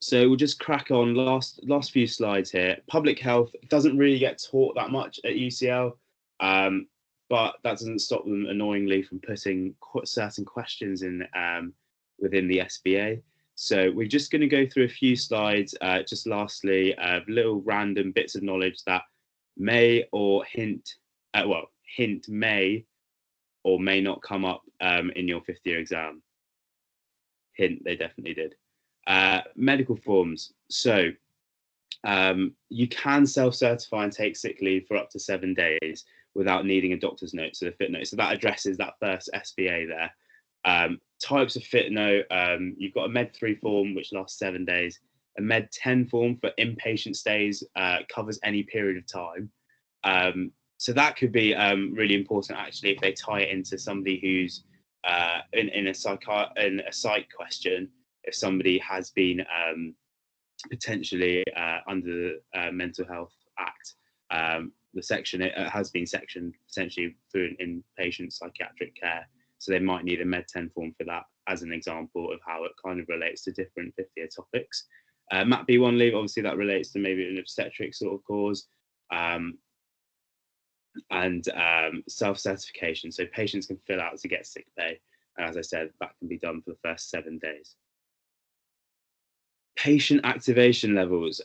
So we'll just crack on. Last few slides here. Public health doesn't really get taught that much at UCL, but that doesn't stop them annoyingly from putting certain questions in within the SBA. So we're just going to go through a few slides. Just lastly, little random bits of knowledge that may or hint may or may not come up in your 5th year exam. Hint, they definitely did. Medical forms. So you can self-certify and take sick leave for up to 7 days without needing a doctor's note, so the fit note. So that addresses that first SBA there. Types of fit note, you've got a Med 3 form, which lasts 7 days. A Med 10 form for inpatient stays, covers any period of time. So that could be really important, actually, if they tie it into somebody who's in a psych question, if somebody has been potentially under the Mental Health Act. The section, it has been sectioned essentially through an inpatient psychiatric care. So they might need a Med 10 form for that, as an example of how it kind of relates to different 5th year topics. MAP B1 leave, obviously that relates to maybe an obstetric sort of cause. And self-certification. So patients can fill out to get sick pay. And as I said, that can be done for the first 7 days. Patient activation levels.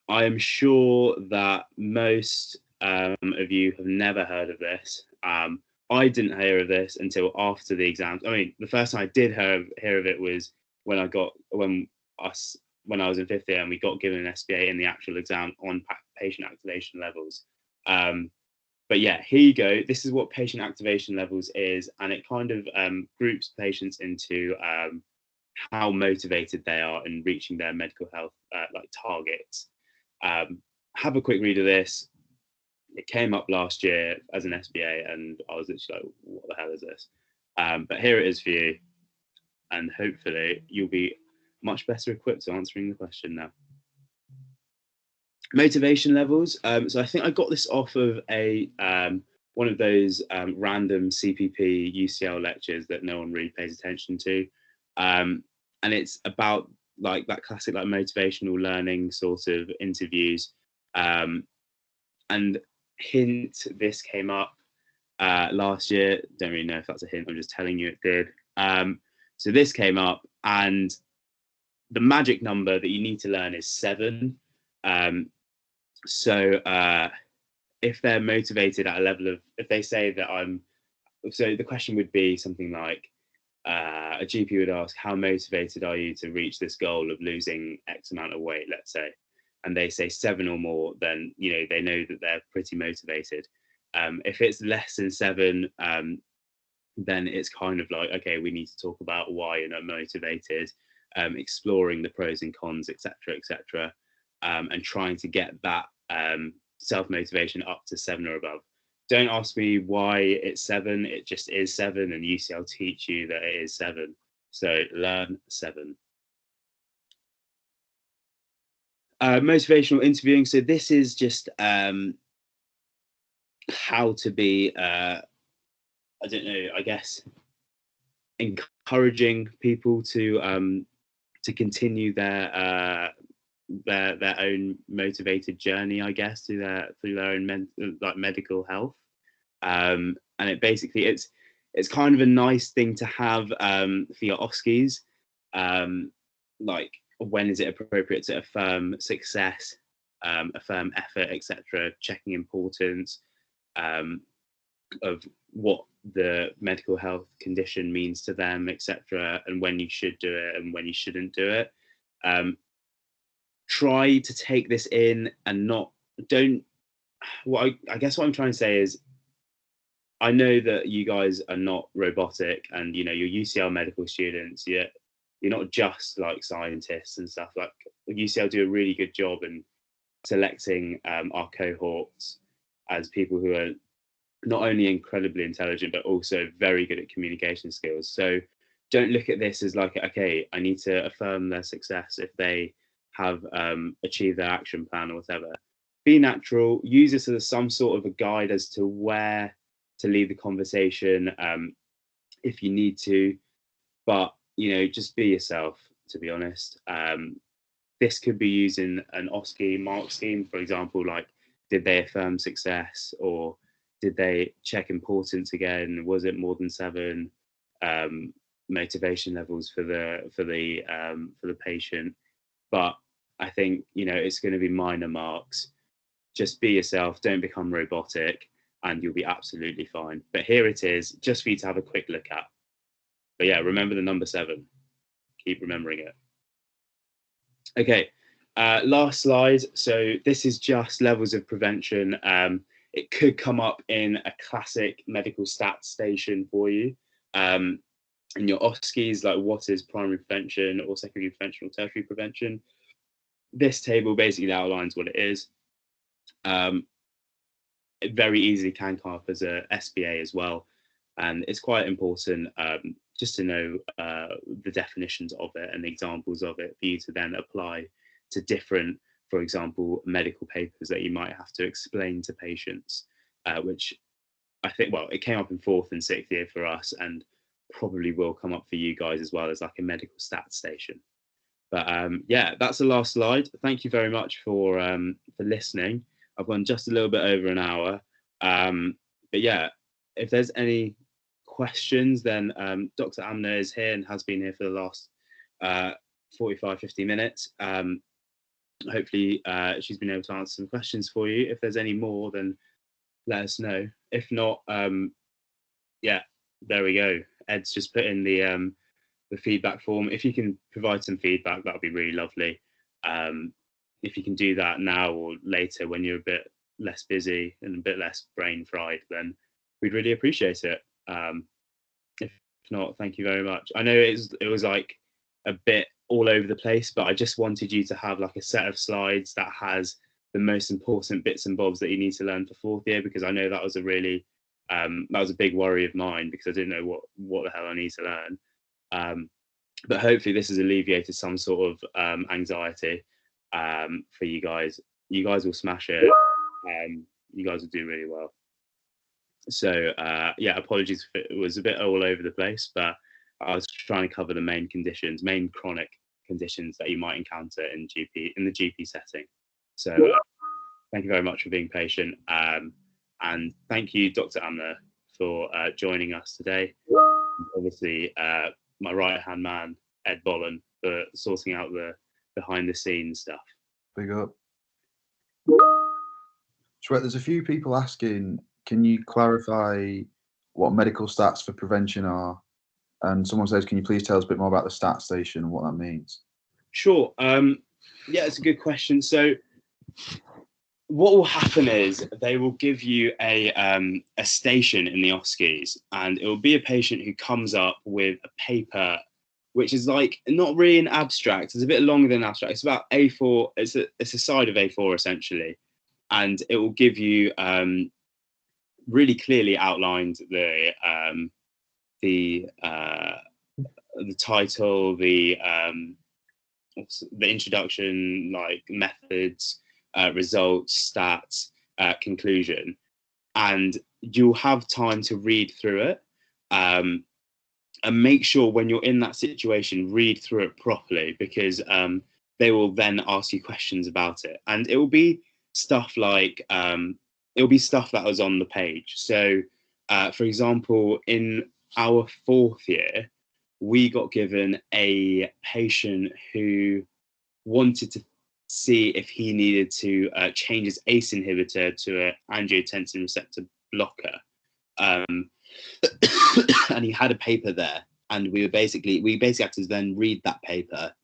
I am sure that most of you have never heard of this. I didn't hear of this until after the exams. I mean, the first time I did hear of it was when I was in 5th year and we got given an SBA in the actual exam on patient activation levels. But yeah, here you go. This is what patient activation levels is, and it kind of groups patients into how motivated they are in reaching their medical health targets. Have a quick read of this. It came up last year as an SBA, and I was literally like, what the hell is this? But here it is for you, and hopefully you'll be much better equipped to answering the question now. Motivation levels. So I think I got this off of one of those random CPP UCL lectures that no one really pays attention to, and it's about like that classic like motivational learning sort of interviews. And hint, this came up last year. Don't really know if that's a hint. I'm just telling you it did. So this came up, and the magic number that you need to learn is 7. So if they're motivated at a level of, if they say that so the question would be something like, a GP would ask, how motivated are you to reach this goal of losing X amount of weight, let's say, and they say 7 or more, then, you know, they know that they're pretty motivated. If it's less than 7, then it's kind of like, okay, we need to talk about why you're not motivated, exploring the pros and cons, etc., and trying to get that self-motivation up to 7 or above. Don't ask me why it's 7, it just is 7, and UCL teach you that it is 7. So learn 7. Motivational interviewing. So this is just how to be, I don't know, I guess, encouraging people to continue their own motivated journey, I guess, through their own medical health. And it basically, it's kind of a nice thing to have for your OSCEs, like when is it appropriate to affirm success, affirm effort, etc., checking importance of what the medical health condition means to them, etc., and when you should do it and when you shouldn't do it. Try to take this in and I guess what I'm trying to say is, I know that you guys are not robotic, and you know, you're UCL medical students, you're not just like scientists and stuff. Like UCL do a really good job in selecting our cohorts as people who are not only incredibly intelligent, but also very good at communication skills. So don't look at this as like, okay, I need to affirm their success if they have achieved their action plan or whatever. Be natural, use this as some sort of a guide as to where to lead the conversation if you need to, but just be yourself, to be honest. This could be used in an OSCE mark scheme, for example, like did they affirm success, or did they check importance again? Was it more than 7? Motivation levels for the patient. But I think it's going to be minor marks. Just be yourself, don't become robotic, and you'll be absolutely fine. But here it is, just for you to have a quick look at. But yeah, remember the number 7. Keep remembering it. Okay, last slide. So this is just levels of prevention. It could come up in a classic medical stats station for you. In your OSCEs, like what is primary prevention or secondary prevention or tertiary prevention. This table basically outlines what it is. It very easily can come up as a SBA as well. And it's quite important just to know the definitions of it and examples of it for you to then apply to different, for example, medical papers that you might have to explain to patients, which I think, well, it came up in 4th and 6th year for us, and probably will come up for you guys as well as like a medical stats station. But yeah, that's the last slide. Thank you very much for listening. I've gone just a little bit over an hour. But yeah, if there's any questions, then Dr. Amna is here and has been here for the last 45-50 minutes. Hopefully she's been able to answer some questions for you. If there's any more, then let us know. If not, yeah, there we go. Ed's just put in the feedback form. If you can provide some feedback, that would be really lovely. If you can do that now or later when you're a bit less busy and a bit less brain fried, then we'd really appreciate it. If not, thank you very much. I know it was like a bit all over the place, but I just wanted you to have like a set of slides that has the most important bits and bobs that you need to learn for 4th year, because I know that was a really that was a big worry of mine, because I didn't know what the hell I need to learn. But hopefully this has alleviated some sort of anxiety for you guys. You guys will smash it. You guys will do really well. So yeah, apologies if it was a bit all over the place, but I was trying to cover the main chronic conditions that you might encounter in the GP setting. So thank you very much for being patient. And thank you, Dr. Amna, for joining us today. Obviously, my right-hand man, Ed Bollen, for sorting out the behind-the-scenes stuff. Big up. Shwet, there's a few people asking, can you clarify what medical stats for prevention are? And someone says, can you please tell us a bit more about the stat station and what that means? Sure. Yeah, it's a good question. So what will happen is they will give you a station in the OSCEs, and it will be a patient who comes up with a paper, which is like not really an abstract. It's a bit longer than an abstract. It's about A4. It's a side of A4 essentially, and it will give you really clearly outlined the title, the introduction, like methods, results, stats, conclusion, and you'll have time to read through it, and make sure when you're in that situation, read through it properly, because they will then ask you questions about it, and it will be stuff like it'll be stuff that was on the page. So for example, in our 4th year, we got given a patient who wanted to see if he needed to change his ACE inhibitor to an angiotensin receptor blocker. And he had a paper there, and we basically had to then read that paper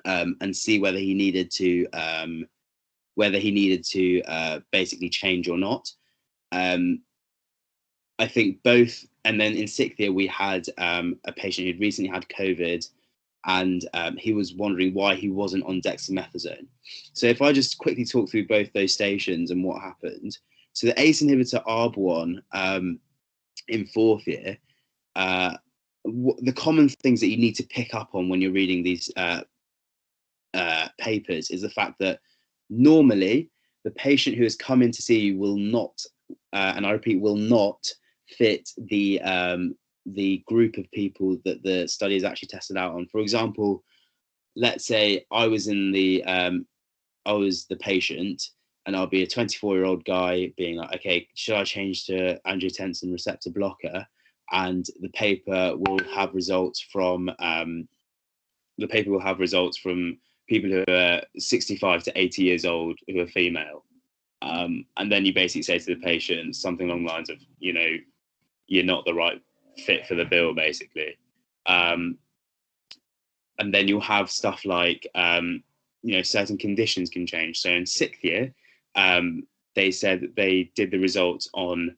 and see whether he needed to basically change or not. I think both. And then in 6th year, we had a patient who'd recently had COVID, and he was wondering why he wasn't on dexamethasone. So if I just quickly talk through both those stations and what happened. So the ACE inhibitor ARB1 in 4th year, the common things that you need to pick up on when you're reading these papers is the fact that normally the patient who has come in to see you will not, and I repeat, will not fit the group of people that the study is actually tested out on. For example, let's say I was the patient, and I'll be a 24-year-old guy being like, okay, should I change to angiotensin receptor blocker? And the paper will have results from people who are 65 to 80 years old who are female. And then you basically say to the patient something along the lines of, you're not the right fit for the bill, basically. And then you'll have stuff like, certain conditions can change. So in 6th year, they said that they did the results on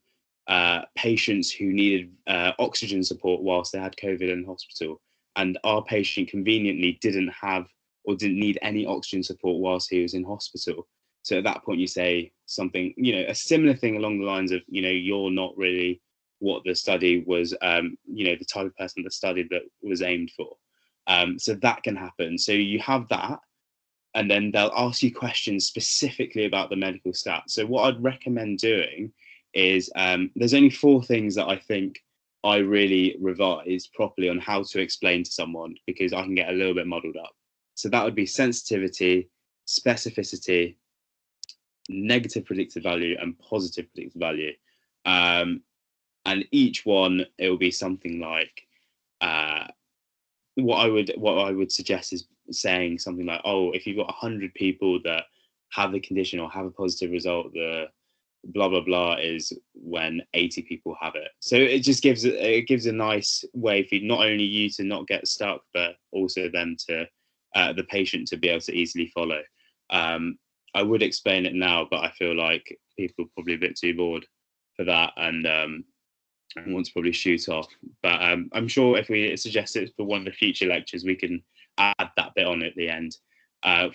patients who needed oxygen support whilst they had COVID in hospital. And our patient conveniently didn't need any oxygen support whilst he was in hospital. So at that point, you say something, a similar thing along the lines of, you're not really what the study was, the type of person that studied that was aimed for. So that can happen. So you have that, and then they'll ask you questions specifically about the medical stats. So what I'd recommend doing is, there's only 4 things that I think I really revised properly on how to explain to someone, because I can get a little bit muddled up. So that would be sensitivity, specificity, negative predictive value, and positive predictive value. And each one, it will be something like, what I would suggest is saying something like, oh, if you've got 100 people that have the condition or have a positive result, the blah blah blah is when 80 people have it. So it just gives a nice way for not only you to not get stuck, but also them to the patient to be able to easily follow. I would explain it now, but I feel like people are probably a bit too bored for that and want to probably shoot off. But I'm sure if we suggest it for one of the future lectures, we can add that bit on at the end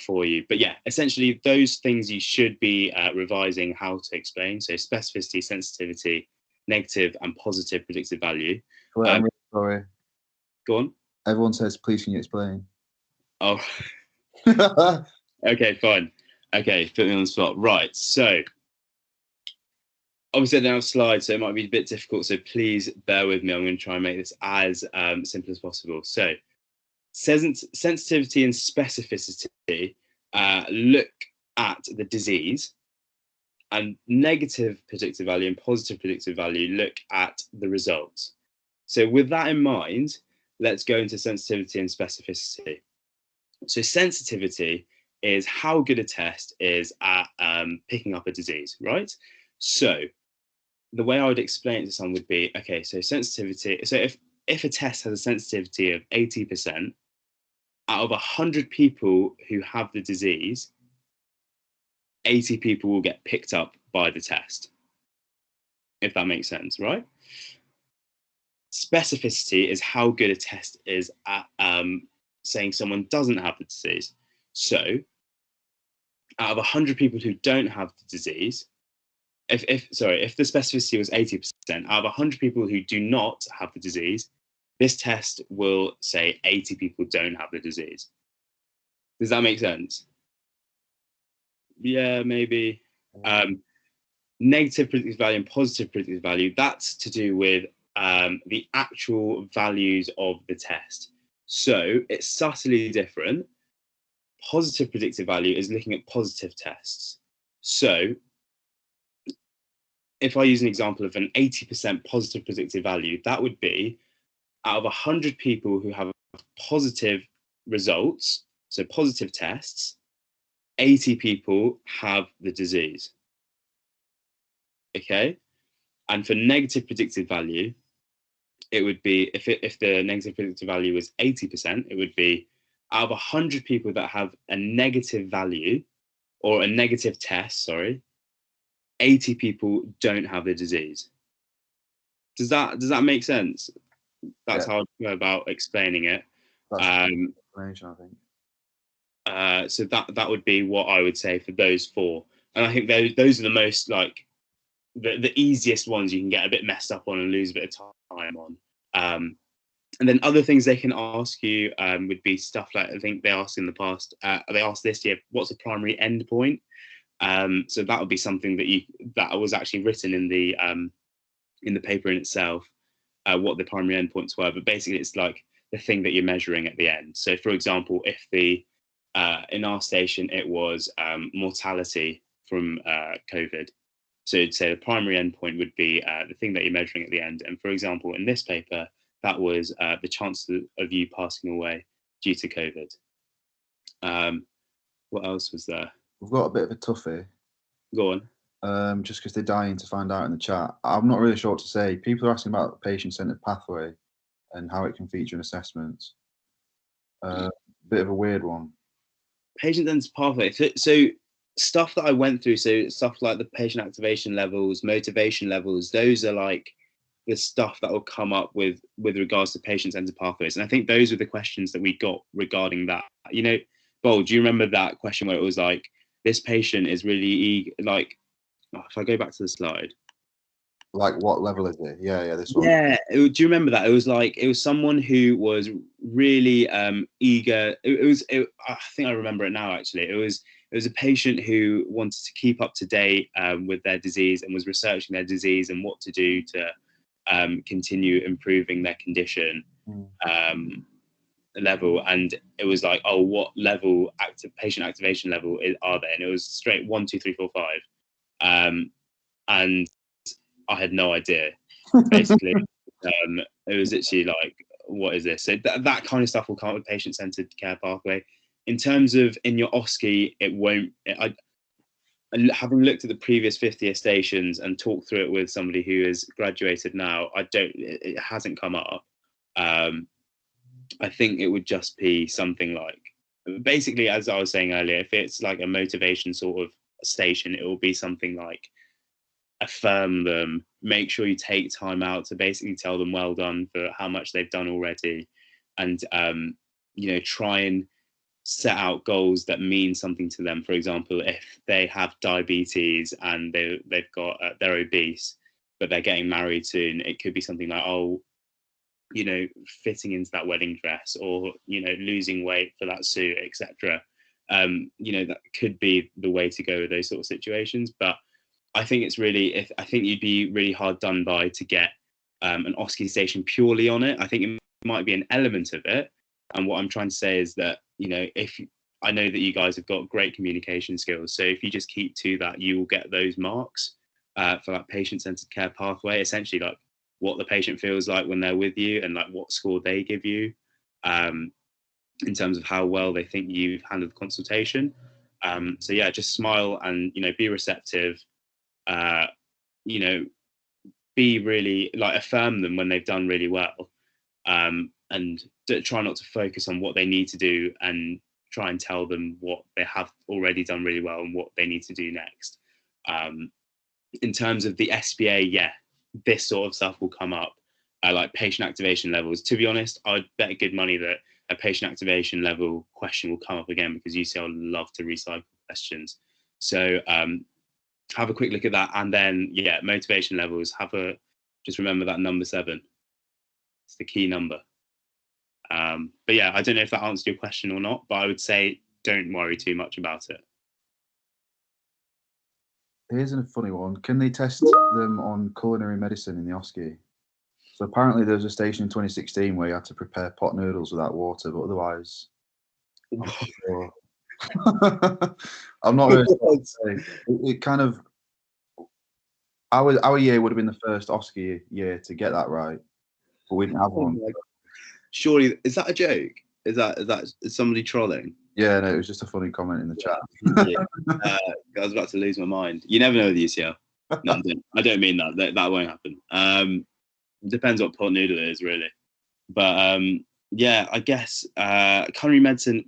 for you. But yeah, essentially those things you should be revising how to explain. So specificity, sensitivity, negative and positive predictive value. Wait, I'm really sorry. Go on. Everyone says, please can you explain? Oh, okay, fine. Okay, put me on the spot. Right, so obviously I don't have slides, so it might be a bit difficult, so please bear with me. I'm going to try and make this as simple as possible. So sensitivity and specificity look at the disease, and negative predictive value and positive predictive value look at the results. So with that in mind, let's go into sensitivity and specificity. So sensitivity is how good a test is at picking up a disease, right? So the way I would explain it to someone would be, okay, so sensitivity, so if a test has a sensitivity of 80%, out of 100 people who have the disease, 80 people will get picked up by the test, if that makes sense, right? Specificity is how good a test is at saying someone doesn't have the disease. So out of 100 people who don't have the disease, if the specificity was 80%, out of 100 people who do not have the disease, this test will say 80 people don't have the disease. Does that make sense? Yeah, maybe. Negative predictive value and positive predictive value, that's to do with the actual values of the test. So it's subtly different. Positive predictive value is looking at positive tests. So if I use an example of an 80% positive predictive value, that would be out of 100 people who have positive results, so positive tests, 80 people have the disease. Okay? And for negative predictive value, it would be, if the negative predictive value was 80%, it would be out of 100 people that have a negative value or a negative test, 80 people don't have the disease. Does that make sense? That's how I go about explaining it. That's explanation, I think. So that would be what I would say for those 4. And I think those are the most the easiest ones you can get a bit messed up on and lose a bit of time on. And then other things they can ask you would be stuff like, I think they asked in the past, they asked this year, what's a primary endpoint? So that would be something that was actually written in the paper in itself, what the primary endpoints were. But basically, it's like the thing that you're measuring at the end. So, for example, if in our station it was mortality from COVID, so you'd say the primary endpoint would be the thing that you're measuring at the end. And for example, in this paper, that was the chance of you passing away due to COVID. What else was there? We've got a bit of a toughie. Go on. Just because they're dying to find out in the chat. I'm not really sure what to say. People are asking about the patient-centered pathway and how it can feature in assessments. Bit of a weird one. Patient-centered pathway. So stuff that I went through, so stuff like the patient activation levels, motivation levels, those are like the stuff that will come up with regards to patient-centered pathways. And I think those were the questions that we got regarding that. You know, Bold, do you remember that question where it was like, this patient is really eager, like, if I go back to the slide. Like, what level is it? Yeah, this one. Yeah, do you remember that? It was someone who was really eager. I think I remember it now, actually. It was a patient who wanted to keep up to date with their disease and was researching their disease and what to do to continue improving their condition level. And it was like, oh, what level patient activation level are they? And it was straight 1, 2, 3, 4, 5. And I had no idea. Basically, it was literally like, what is this? So that kind of stuff will come up with patient-centered care pathway. In terms of in your OSCE, it won't. Having looked at the previous 50th stations and talked through it with somebody who has graduated now, it hasn't come up. I think it would just be something like, basically, as I was saying earlier, if it's like a motivation sort of station, it will be something like, affirm them, make sure you take time out to basically tell them well done for how much they've done already, and try and set out goals that mean something to them. For example, if they have diabetes and they're obese but they're getting married soon, it could be something like, fitting into that wedding dress, or losing weight for that suit, etc. That could be the way to go with those sort of situations. But I think I think you'd be really hard done by to get an OSCE station purely on it. I think it might be an element of it. And what I'm trying to say is that, I know that you guys have got great communication skills. So if you just keep to that, you will get those marks for that patient-centered care pathway, essentially like what the patient feels like when they're with you and like what score they give you in terms of how well they think you've handled the consultation. So yeah, just smile and, be receptive. Be really like, affirm them when they've done really well, and try not to focus on what they need to do, and try and tell them what they have already done really well and what they need to do next. In terms of the SPA, this sort of stuff will come up, like patient activation levels. To be honest, I'd bet good money that a patient activation level question will come up again, because UCL love to recycle questions. So have a quick look at that, and then motivation levels. Just remember that number 7. It's the key number. But I don't know if that answered your question or not, but I would say don't worry too much about it. Here's a funny one. Can they test them on culinary medicine in the OSCE? So apparently there was a station in 2016 where you had to prepare pot noodles without water, but otherwise, I'm not sure. I'm not really sure. It kind of, our year would have been the first OSCE year to get that right, but we didn't have one. Surely, is that a joke? Is somebody trolling? Yeah, no, it was just a funny comment in the chat. I was about to lose my mind. You never know with UCL. No, I don't mean that. That won't happen. Depends what pot noodle it is, really. But I guess culinary medicine,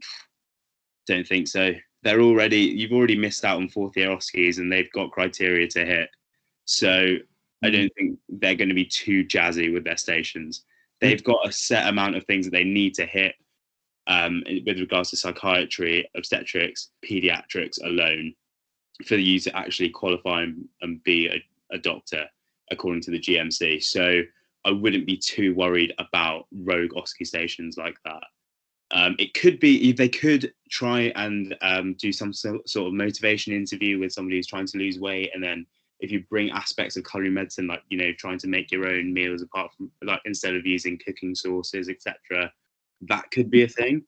don't think so. You've already missed out on 4th year OSCEs, and they've got criteria to hit. So I don't think they're going to be too jazzy with their stations. They've got a set amount of things that they need to hit with regards to psychiatry, obstetrics, pediatrics alone, for you to actually qualify and be a doctor, according to the GMC. So I wouldn't be too worried about rogue OSCE stations like that. It could be, they could try and do some sort of motivation interview with somebody who's trying to lose weight, and then if you bring aspects of culinary medicine, like, you know, trying to make your own meals apart from, like, instead of using cooking sauces, etc., that could be a thing,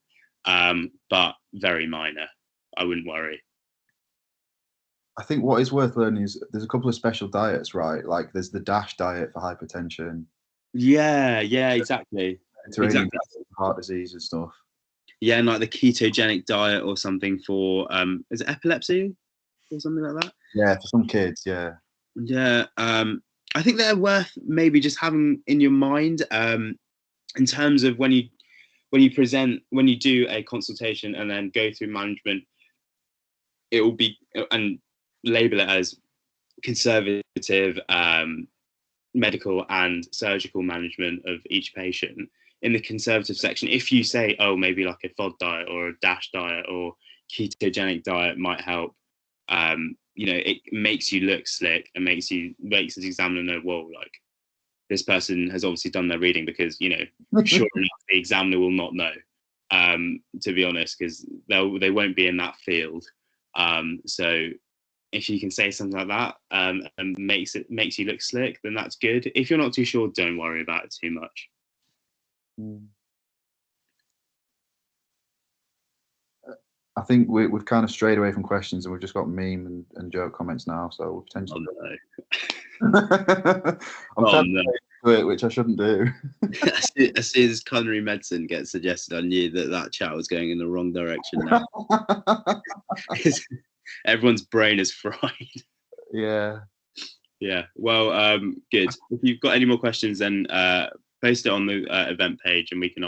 but very minor. I wouldn't worry. I think what is worth learning is there's a couple of special diets, right? Like there's the DASH diet for hypertension. Yeah, exactly. Mediterranean diet for heart disease and stuff. Yeah, and like the ketogenic diet or something for is it epilepsy or something like that? Yeah, for some kids, yeah. Yeah, I think they're worth maybe just having in your mind, in terms of when you do a consultation and then go through management, it will be, and label it as conservative medical and surgical management of each patient. In the conservative section, if you say, oh, maybe like a FOD diet or a DASH diet or ketogenic diet might help, you know, it makes you look slick and makes the examiner know, whoa, like, this person has obviously done their reading, because, you know, sure enough, the examiner will not know, to be honest, because they won't be in that field. So if you can say something like that, and makes you look slick, then that's good. If you're not too sure, don't worry about it too much. I think we've kind of strayed away from questions and we've just got meme and joke comments now, so we'll potentially. Oh, no. I'm trying to do it, which I shouldn't do. As soon as culinary medicine gets suggested, I knew that chat was going in the wrong direction now. Everyone's brain is fried. Yeah. Well, good. If you've got any more questions, then post it on the event page and we can